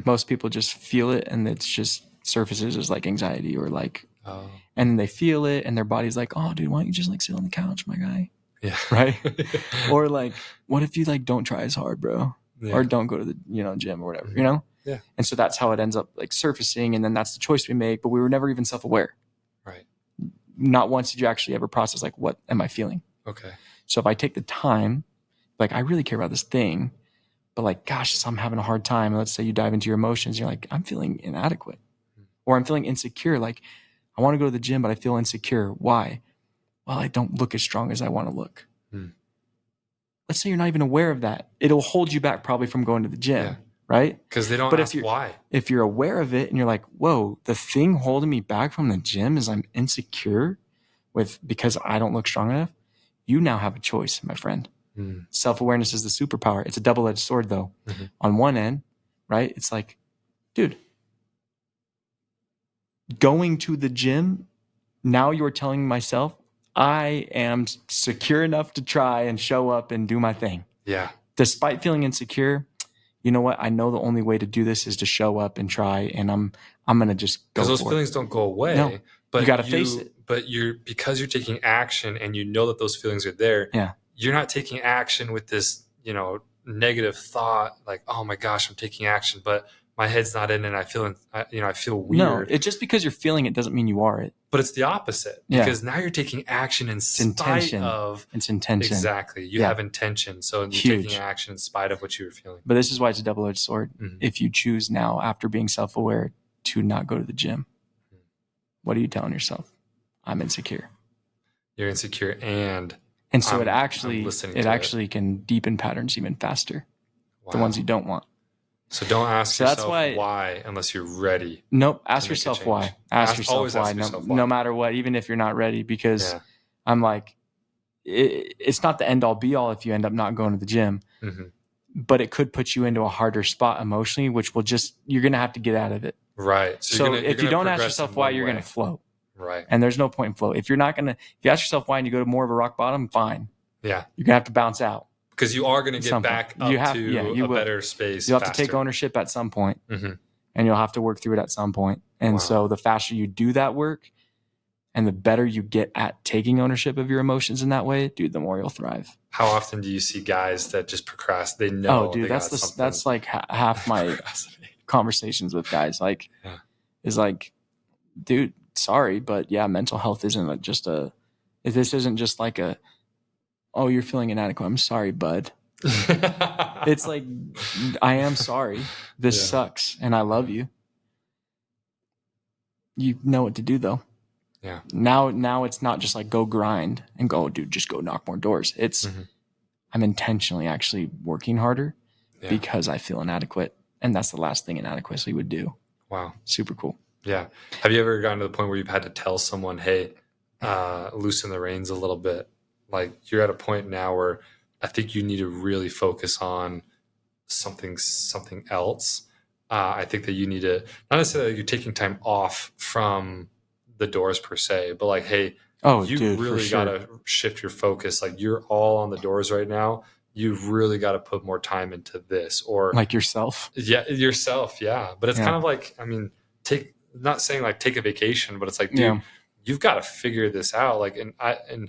Most people just feel it, and it's just surfaces as like anxiety or like, and then they feel it, and their body's like, oh, dude, why don't you just like sit on the couch, my guy? Yeah. Right? Or like, what if you like don't try as hard, bro? Or don't go to the gym or whatever, Yeah. And so that's how it ends up like surfacing, and then that's the choice we make, but we were never even self-aware. Right. Not once did you actually ever process like, what am I feeling? Okay. So if I take the time, like, I really care about this thing, but like, gosh, I'm having a hard time. Let's say you dive into your emotions. You're like, I'm feeling inadequate, or I'm feeling insecure. Like, I want to go to the gym, but I feel insecure. Why? Well, I don't look as strong as I want to look. Let's say you're not even aware of that. It'll hold you back probably from going to the gym, right? Because they don't ask why. If you're aware of it and you're like, whoa, the thing holding me back from the gym is I'm insecure because I don't look strong enough. You now have a choice, my friend. Self-awareness is the superpower. It's a double-edged sword, though. On one end, right, it's like, dude, going to the gym, now you're telling myself I am secure enough to try and show up and do my thing. Yeah. Despite feeling insecure, you know what? I know the only way to do this is to show up and try, and I'm going to just go for it. Because those feelings don't go away. No, but you got to face it. But because you're taking action and you know that those feelings are there, you're not taking action with this, negative thought like, oh my gosh, I'm taking action, but my head's not in it and I feel weird. No, it's just because you're feeling it doesn't mean you are it. But it's the opposite, because now you're taking action in spite of. It's intention. Exactly. You have intention. So you're taking action in spite of what you were feeling. But this is why it's a double-edged sword. If you choose now, after being self-aware, to not go to the gym, what are you telling yourself? I'm insecure. You're insecure, and so it actually can deepen patterns even faster. Wow. The ones you don't want. So don't ask yourself why unless you're ready. Nope. Ask yourself why. Ask yourself why. No matter what, even if you're not ready, because I'm like, it's not the end all be all if you end up not going to the gym, but it could put you into a harder spot emotionally, which you're going to have to get out of it. Right. So if you don't ask yourself why, you're going to float. Right. And there's no point in flow. If you ask yourself why and you go to more of a rock bottom, fine. Yeah. You're going to have to bounce out. Because you are going to get back up to a better space. You'll have to take ownership at some point, and you'll have to work through it at some point. And so the faster you do that work and the better you get at taking ownership of your emotions in that way, dude, the more you'll thrive. How often do you see guys that just procrastinate? They know. Oh, dude, that's like half my conversations with guys. Like, is like, dude, sorry, but mental health isn't this isn't just like oh, you're feeling inadequate. I'm sorry, bud. It's like, I am sorry. This sucks, and I love you. You know what to do, though. Yeah. Now it's not just like go grind and go, dude, just go knock more doors. It's I'm intentionally actually working harder Yeah. because I feel inadequate. And that's the last thing inadequacy would do. Wow. Super cool. Yeah. Have you ever gotten to the point where you've had to tell someone, hey, loosen the reins a little bit? Like you're at a point now where I think you need to really focus on something else. I think that you need to, not necessarily that you're taking time off from the doors per se, but like, hey, you dude, really got to shift your focus. Like you're all on the doors right now. You've really got to put more time into this, or like yourself. Yeah, yourself. Yeah. But it's kind of like, I mean, not saying like take a vacation, but it's like, dude, you've got to figure this out. Like, and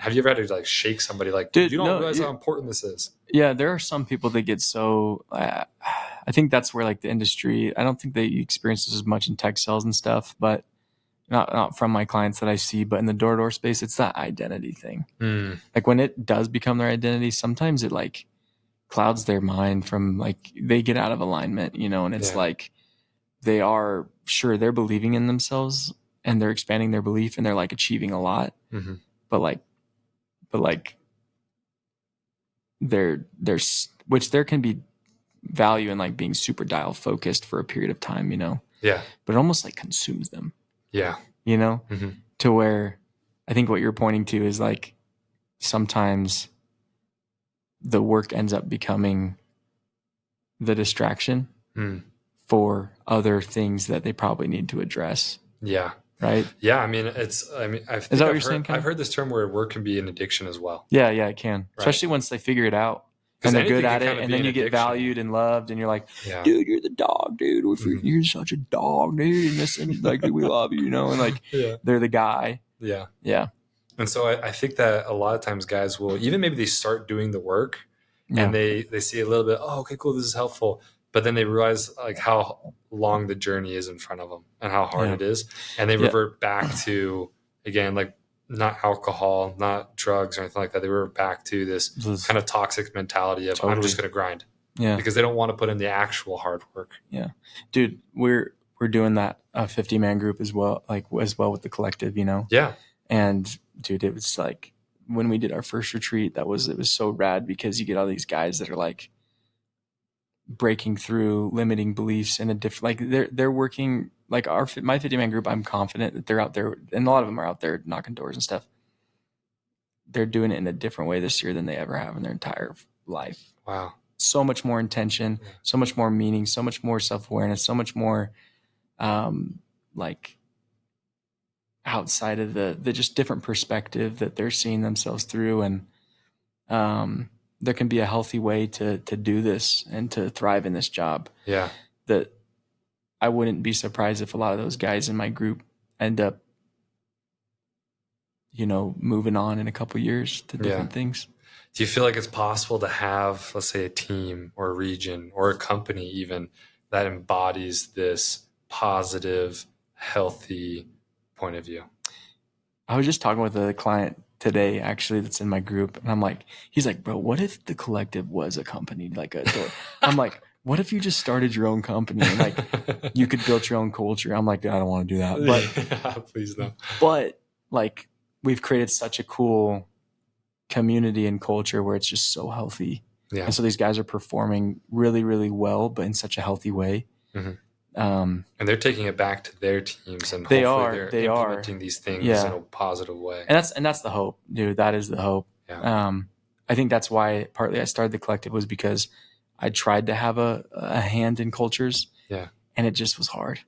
have you ever had to like shake somebody like, dude, you don't realize how important this is? Yeah. There are some people that get so, I think that's where like the industry, I don't think they experience this as much in tech sales and stuff, but not from my clients that I see, but in the door-to-door space, it's that identity thing. Like when it does become their identity, sometimes it like clouds their mind from like, they get out of alignment, and it's like, they are sure they're believing in themselves and they're expanding their belief and they're like achieving a lot, but there's which there can be value in like being super dial focused for a period of time, Yeah. but it almost like consumes them. Yeah. To where I think what you're pointing to is like sometimes the work ends up becoming the distraction for other things that they probably need to address. Yeah. Right. Yeah. I mean, is that what you're saying? I've heard this term where work can be an addiction as well. Yeah, it can. Right. Especially once they figure it out and they're good at it, and then you get valued and loved, and you're like, dude, you're the dog, dude. You're such a dog, dude. And like, we love you, and like they're the guy. Yeah. Yeah. And so I think that a lot of times guys will, even maybe they start doing the work and they see a little bit, oh, okay, cool, this is helpful. But then they realize like how long the journey is in front of them and how hard it is. And they revert back to, again, like not alcohol, not drugs or anything like that. They revert back to this kind of toxic mentality of I'm just going to grind. Yeah. Because they don't want to put in the actual hard work. Yeah. Dude, we're doing that 50-man group as well with the collective, Yeah. And dude, it was like when we did our first retreat, it was so rad because you get all these guys that are like breaking through limiting beliefs in a different, like they're working like my 50-man group. I'm confident that they're out there, and a lot of them are out there knocking doors and stuff. They're doing it in a different way this year than they ever have in their entire life. Wow. So much more intention, so much more meaning, so much more self-awareness, so much more like outside of the just different perspective that they're seeing themselves through. And there can be a healthy way to do this and to thrive in this job. Yeah. That I wouldn't be surprised if a lot of those guys in my group end up, moving on in a couple years to different things. Do you feel like it's possible to have, let's say, a team or a region or a company even that embodies this positive, healthy point of view? I was just talking with a client today, actually, that's in my group. And he's like, bro, what if the collective was a company? I'm like, what if you just started your own company and like you could build your own culture? I'm like, I don't want to do that. But please no. But like we've created such a cool community and culture where it's just so healthy. Yeah. And so these guys are performing really, really well, but in such a healthy way. And they're taking it back to their teams, and they're implementing these things in a positive way. And that's the hope, dude. That is the hope. Yeah. I think that's why partly I started the collective was because I tried to have a hand in cultures. Yeah. And it just was hard.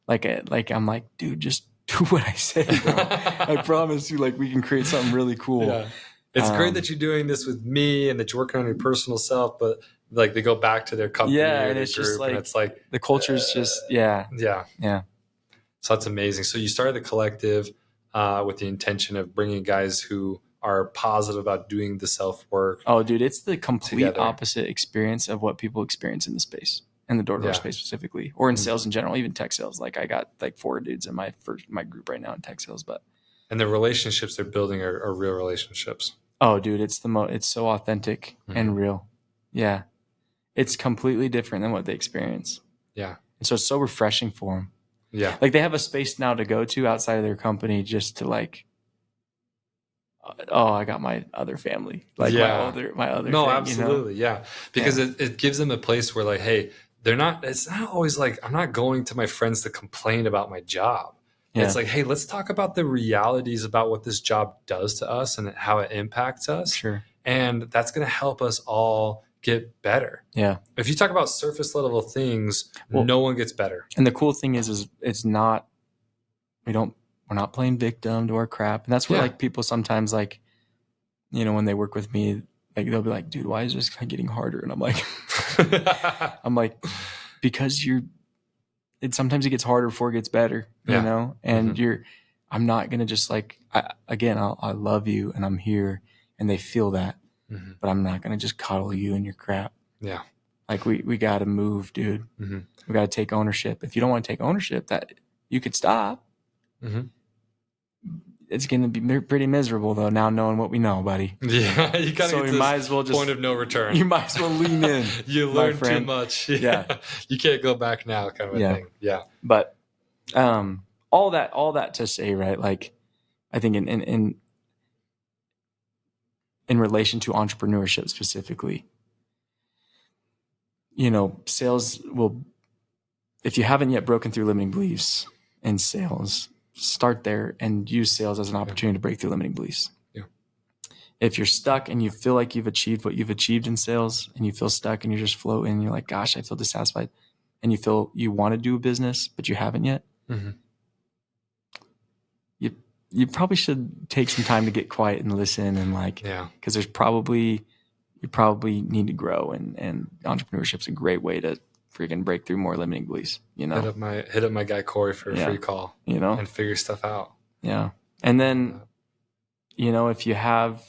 Like I'm like, dude, just do what I say, bro. I promise you, like we can create something really cool. Yeah. It's great that you're doing this with me and that you're working on your personal self, but like they go back to their company or their group, and it's like the culture's just yeah. So that's amazing. So you started the collective with the intention of bringing guys who are positive about doing the self work. Oh, dude, it's the complete opposite experience of what people experience in the space, in the door-to-door space specifically, or in sales in general, even tech sales. Like I got like 4 dudes in my group right now in tech sales, and the relationships they're building are real relationships. Oh, dude, it's it's so authentic and real. Yeah. It's completely different than what they experience. Yeah. And so it's so refreshing for them. Yeah. Like they have a space now to go to outside of their company just to like oh, I got my other family, like Yeah. my other No, thing, absolutely. Yeah. Because Yeah. it gives them a place where like, hey, it's not always like, I'm not going to my friends to complain about my job. Yeah. It's like, hey, let's talk about the realities about what this job does to us and how it impacts us. Sure. And that's going to help us all get better. Yeah. If you talk about surface level things, Well, no one gets better. And the cool thing is it's not, we're not playing victim to our crap. And that's where Yeah. like people sometimes like, when they work with me, like they'll be like, dude, why is this kind of getting harder? And I'm like, because sometimes it gets harder before it gets better, Yeah. and I'm not going to just like, I love you and I'm here and they feel that, but I'm not going to just coddle you and your crap. Yeah. Like we got to move, dude. We got to take ownership. If you don't want to take ownership, that you could stop. It's going to be pretty miserable though, now knowing what we know, buddy. Yeah, you kind of might as well just point of no return. You might as well lean in. You learn too much. Yeah. You can't go back now, kind of a thing. Yeah. But all that to say, right? Like, I think in relation to entrepreneurship specifically, sales will, if you haven't yet broken through limiting beliefs in sales, start there and use sales as an opportunity to break through limiting beliefs. Yeah. If you're stuck and you feel like you've achieved what you've achieved in sales and you feel stuck and you're just floating and you're like, gosh, I feel dissatisfied, and you feel you want to do a business, but you haven't yet, you probably should take some time to get quiet and listen and because you probably need to grow, and entrepreneurship's a great way to freaking break through more limiting beliefs. Hit up my guy Cory for a free call. And figure stuff out. Yeah. And then if you have,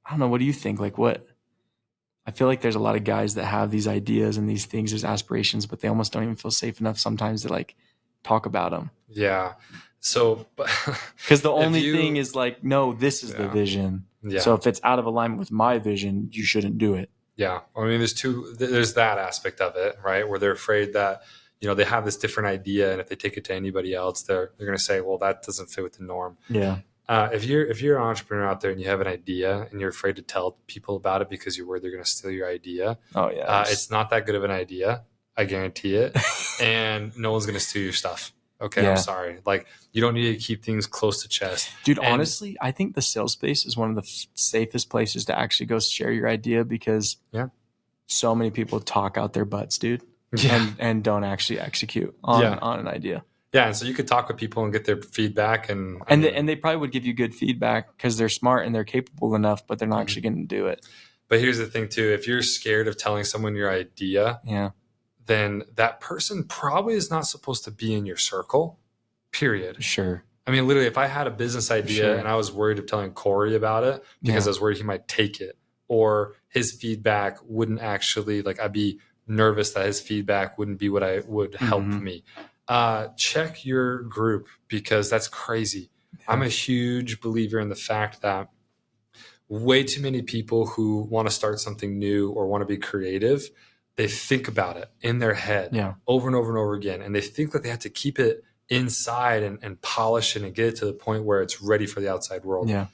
I don't know, what do you think? Like I feel like there's a lot of guys that have these ideas and these things, there's aspirations, but they almost don't even feel safe enough sometimes to like talk about them. Yeah. So, because the only thing is like, no, this is the vision. Yeah. So if it's out of alignment with my vision, you shouldn't do it. Yeah. I mean, there's that aspect of it, right? Where they're afraid that, they have this different idea, and if they take it to anybody else, they're going to say, well, that doesn't fit with the norm. Yeah. If you're an entrepreneur out there and you have an idea and you're afraid to tell people about it because you're worried they're going to steal your idea. Oh yeah. It's not that good of an idea. I guarantee it. And no one's going to steal your stuff. Okay. Yeah. I'm sorry. Like, you don't need to keep things close to chest. Dude, honestly, I think the sales space is one of the safest places to actually go share your idea, because so many people talk out their butts, dude, and don't actually execute on an idea. Yeah, and so you could talk with people and get their feedback, and they probably would give you good feedback because they're smart and they're capable enough, but they're not actually going to do it. But here's the thing too: if you're scared of telling someone your idea, then that person probably is not supposed to be in your circle. Period. Sure. I mean, literally, if I had a business idea and I was worried of telling Cory about it because I was worried he might take it, or his feedback wouldn't actually, like, I'd be nervous that his feedback wouldn't be what I would help me. Check your group, because that's crazy. I'm a huge believer in the fact that way too many people who want to start something new or want to be creative, they think about it in their head over and over and over again. And they think that they have to keep it inside and polish it and get it to the point where it's ready for the outside world. Yeah.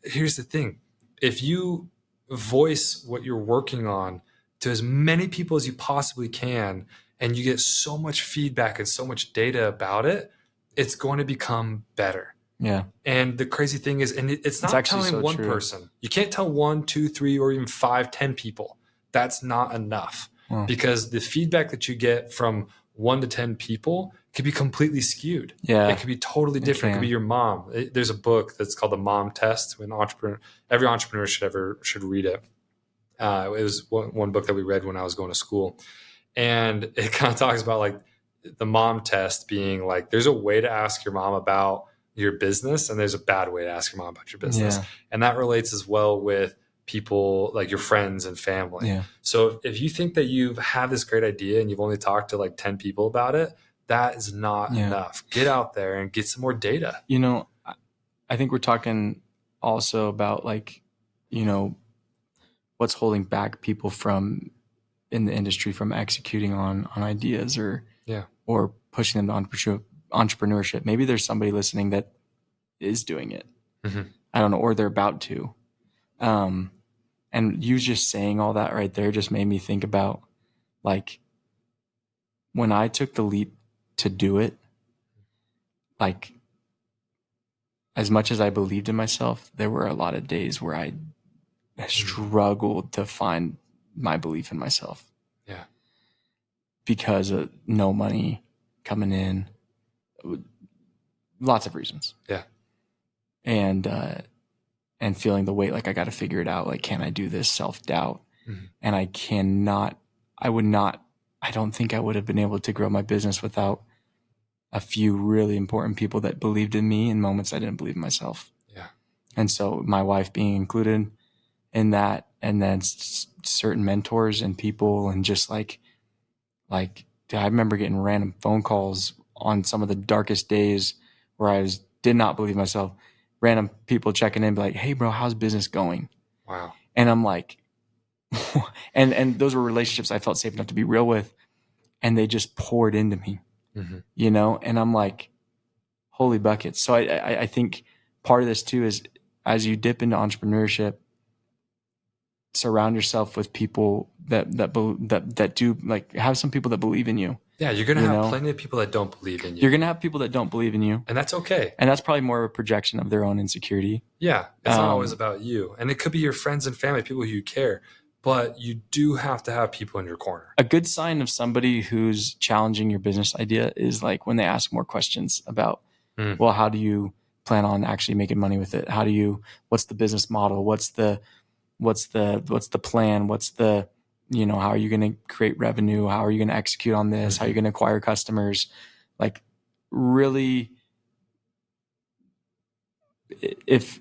Here's the thing. If you voice what you're working on to as many people as you possibly can, and you get so much feedback and so much data about it, it's going to become better. Yeah. And the crazy thing is, and it's not telling one person. You can't tell 1, 2, 3, or even 5, 10 people. That's not enough. Because the feedback that you get from 1 to 10 people could be completely skewed. Yeah. It could be totally different. It could be your mom. There's a book that's called The Mom Test. Every entrepreneur should read it. It was one book that we read when I was going to school. And it kind of talks about like the mom test being like, there's a way to ask your mom about your business, and there's a bad way to ask your mom about your business. Yeah. And that relates as well with people like your friends and family. Yeah. So if you think that you have this great idea and you've only talked to like 10 people about it, that is not enough. Get out there and get some more data. I think we're talking also about like, what's holding back people in the industry from executing on ideas or pushing them to entrepreneurship. Maybe there's somebody listening that is doing it. I don't know, or they're about to. And you just saying all that right there just made me think about, like, when I took the leap to do it, like, as much as I believed in myself, there were a lot of days where I struggled to find my belief in myself. Yeah. Because of no money coming in, lots of reasons. Yeah. And feeling the weight, like, I got to figure it out. Like, can I do this? Self-doubt. Mm-hmm. And I don't think I would have been able to grow my business without a few really important people that believed in me in moments I didn't believe in myself. Yeah. And so my wife being included in that, and then certain mentors and people, and just like I remember getting random phone calls on some of the darkest days where I did not believe myself. Random people checking in, be like, "Hey, bro, how's business going?" Wow. And I'm like, and those were relationships I felt safe enough to be real with, and they just poured into me, you know. And I'm like, holy buckets. So I think part of this too is, as you dip into entrepreneurship, surround yourself with people that do, like, have some people that believe in you. Yeah, you're gonna have plenty of people that don't believe in you. You're gonna have people that don't believe in you, and that's okay. And that's probably more of a projection of their own insecurity. Yeah, it's not always about you, and it could be your friends and family, people who you care. But you do have to have people in your corner. A good sign of somebody who's challenging your business idea is, like, when they ask more questions about, well, how do you plan on actually making money with it? What's the business model? What's the plan? What's the, how are you going to create revenue? How are you going to execute on this? How are you going to acquire customers? Like, really, if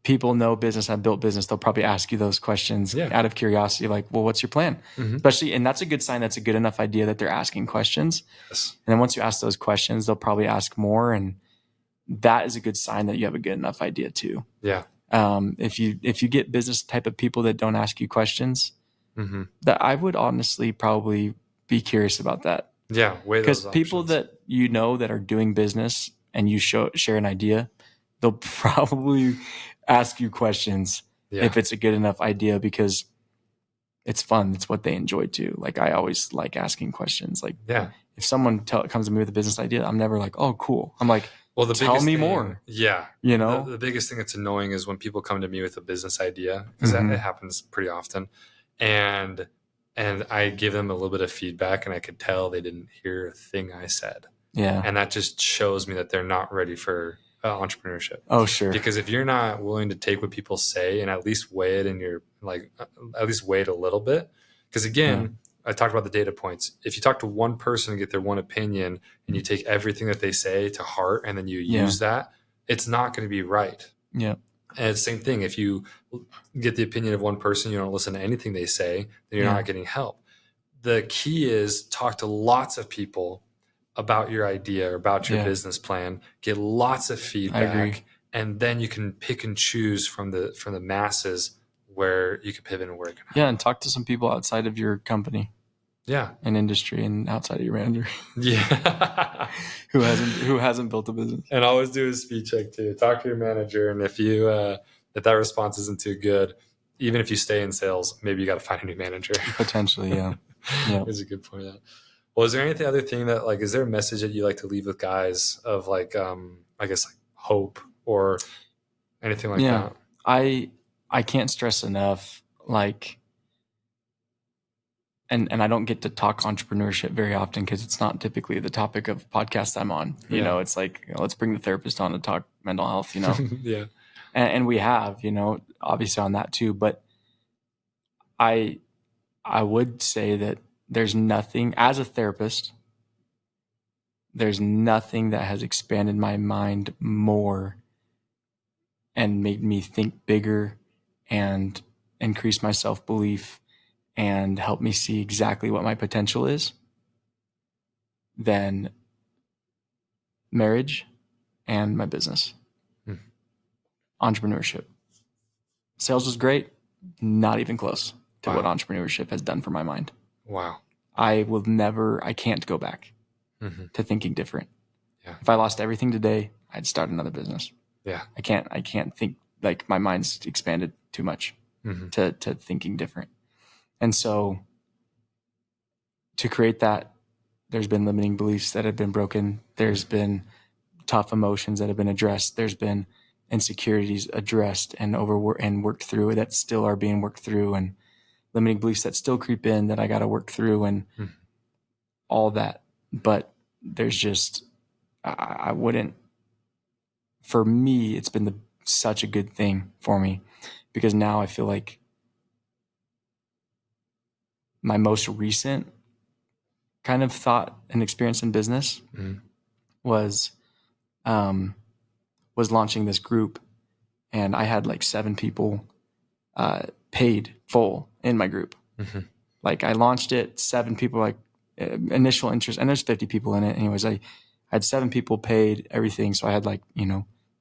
people know business, have built business, they'll probably ask you those questions out of curiosity, like, well, what's your plan? Especially, and that's a good sign. That's a good enough idea that they're asking questions. Yes. And then once you ask those questions, they'll probably ask more. And that is a good sign that you have a good enough idea too. Yeah. If you get business type of people that don't ask you questions, that I would honestly probably be curious about that. Yeah. Because people that that are doing business and you share an idea, they'll probably ask you questions if it's a good enough idea, because it's fun. It's what they enjoy too. Like, I always like asking questions. Like, if someone comes to me with a business idea, I'm never like, oh, cool. I'm like, well, tell me more. Yeah. The biggest thing that's annoying is when people come to me with a business idea, because it happens pretty often. And I give them a little bit of feedback, and I could tell they didn't hear a thing I said. Yeah. And that just shows me that they're not ready for entrepreneurship. Oh, sure. Because if you're not willing to take what people say and at least weigh it in your, at least weigh it a little bit. Because again, I talked about the data points. If you talk to one person and get their one opinion, and you take everything that they say to heart, and then you use that, it's not going to be right. Yeah. And it's the same thing. If you get the opinion of one person, you don't listen to anything they say, then you're not getting help. The key is talk to lots of people about your idea or about your business plan, get lots of feedback, and then you can pick and choose from the masses where you can pivot and where it can happen. And talk to some people outside of your company. Yeah. And industry, and outside of your manager. Yeah. who hasn't built a business. And always do a speed check too. Talk to your manager, and if you if that response isn't too good, even if you stay in sales, maybe you got to find a new manager. Potentially, yeah. That's a good point. Yeah. Well, is there anything other thing that, like, is there a message that you like to leave with guys of, like, I guess, like, hope or anything like that? I can't stress enough, like, and I don't get to talk entrepreneurship very often because it's not typically the topic of podcasts I'm on. You know, it's like, let's bring the therapist on to talk mental health, Yeah. And we have, obviously on that too. But I would say that there's nothing, as a therapist, there's nothing that has expanded my mind more and made me think bigger and increase my self-belief and help me see exactly what my potential is than marriage and my business. Entrepreneurship. Sales was great, not even close to what entrepreneurship has done for my mind. Wow. I can't go back to thinking different. Yeah. If I lost everything today, I'd start another business. Yeah. I can't think like my mind's expanded too much to thinking different. And so to create that, there's been limiting beliefs that have been broken. There's been tough emotions that have been addressed. There's been insecurities addressed and worked through that still are being worked through, and limiting beliefs that still creep in that I got to work through, and all that. But there's just, I wouldn't, for me, it's been such a good thing for me, because now I feel like my most recent kind of thought and experience in business was launching this group, and I had like 7 people paid full in my group. Like I launched it, 7 people, like initial interest, and there's 50 people in it. Anyways, I had 7 people paid everything. So I had like,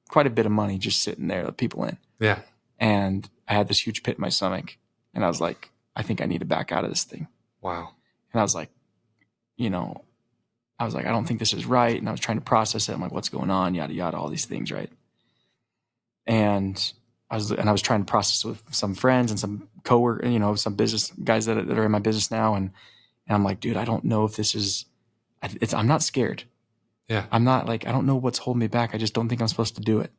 quite a bit of money just sitting there, the people in. Yeah. And I had this huge pit in my stomach, and I was like, I think I need to back out of this thing. Wow. And I was like, I don't think this is right. And I was trying to process it. I'm like, what's going on? Yada, yada, all these things. Right. And I was trying to process it with some friends and some coworkers, some business guys that are in my business now. And I'm like, dude, I don't know if this is, I'm not scared. Yeah. I'm not like, I don't know what's holding me back. I just don't think I'm supposed to do it.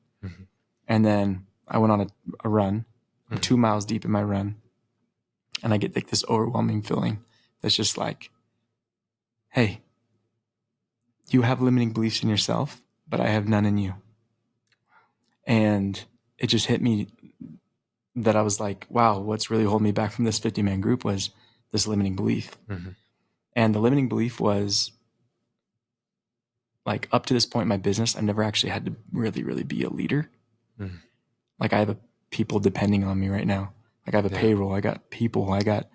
And then I went on a run. I'm 2 miles deep in my run. And I get like this overwhelming feeling that's just like, hey, you have limiting beliefs in yourself, but I have none in you. And it just hit me that I was like, wow, what's really holding me back from this 50-man group was this limiting belief. And the limiting belief was like, up to this point in my business, I've never actually had to really, really be a leader. Like I have people depending on me right now. Like I have a payroll, I got people, I got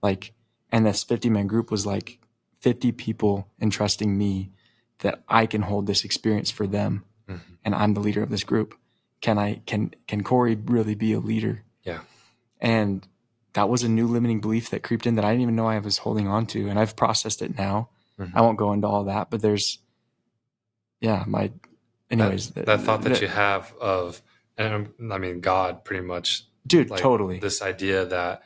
like, and this 50-man group was like 50 people entrusting me that I can hold this experience for them. And I'm the leader of this group. Can Cory really be a leader? Yeah. And that was a new limiting belief that creeped in that I didn't even know I was holding on to. And I've processed it now. I won't go into all that, but there's, anyways. That thought that you have of, and I mean, God pretty much. Dude, like totally. This idea that,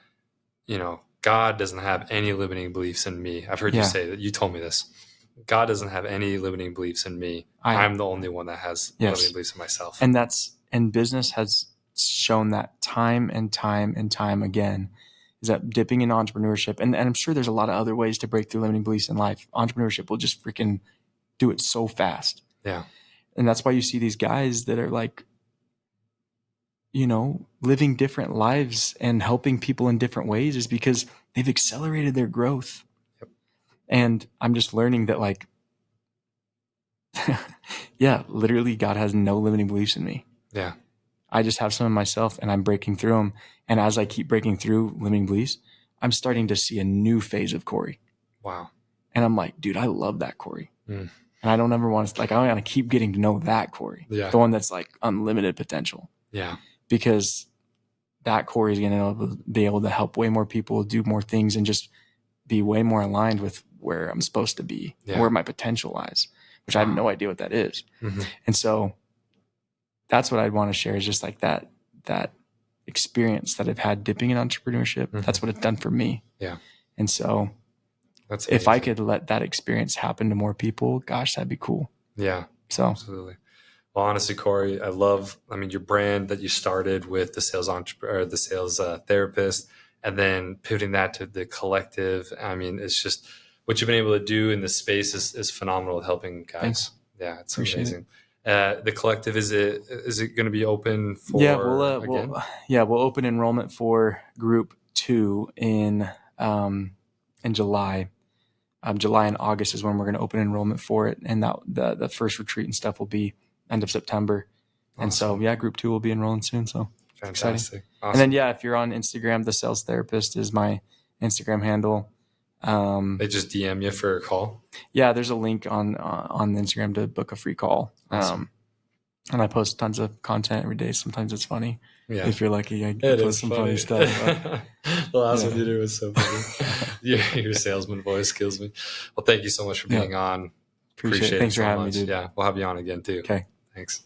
God doesn't have any limiting beliefs in me. I've heard you say that. You told me this. God doesn't have any limiting beliefs in me. I'm the only one that has limiting beliefs in myself. And business has shown that time and time and time again, is that dipping in entrepreneurship, and I'm sure there's a lot of other ways to break through limiting beliefs in life. Entrepreneurship will just freaking do it so fast. Yeah. And that's why you see these guys that are like, living different lives and helping people in different ways, is because they've accelerated their growth. Yep. And I'm just learning that, like, literally God has no limiting beliefs in me. Yeah. I just have some in myself, and I'm breaking through them. And as I keep breaking through limiting beliefs, I'm starting to see a new phase of Cory. Wow. And I'm like, dude, I love that Cory. And I don't ever want to, like, I want to keep getting to know that Cory. Yeah. The one that's like unlimited potential. Yeah. Because that Cory is going to be able to help way more people, do more things, and just be way more aligned with where I'm supposed to be, where my potential lies, which I have no idea what that is. And so that's what I'd want to share, is just like that experience that I've had dipping in entrepreneurship. That's what it's done for me. Yeah. And so if I could let that experience happen to more people, gosh, that'd be cool. Yeah. So absolutely. Well, honestly, Cory, your brand that you started with the sales therapist, and then pivoting that to the collective. I mean, it's just what you've been able to do in this space is phenomenal at helping guys. Thanks. Yeah, it's amazing. The collective, is it going to be open for? Yeah, we'll open enrollment for group 2 in July. July and August is when we're going to open enrollment for it, and that the first retreat and stuff will be end of September. Awesome. And so, group 2 will be enrolling soon. So fantastic. Awesome. And then, if you're on Instagram, the sales therapist is my Instagram handle. They just DM you for a call. Yeah, there's a link on Instagram to book a free call. Awesome. And I post tons of content every day. Sometimes it's funny. Yeah. If you're lucky, I post some funny stuff. The last one you did was so funny. Your salesman voice kills me. Well, thank you so much for being on. Appreciate it. Thanks for having me, dude. Yeah, we'll have you on again too. Okay. Thanks.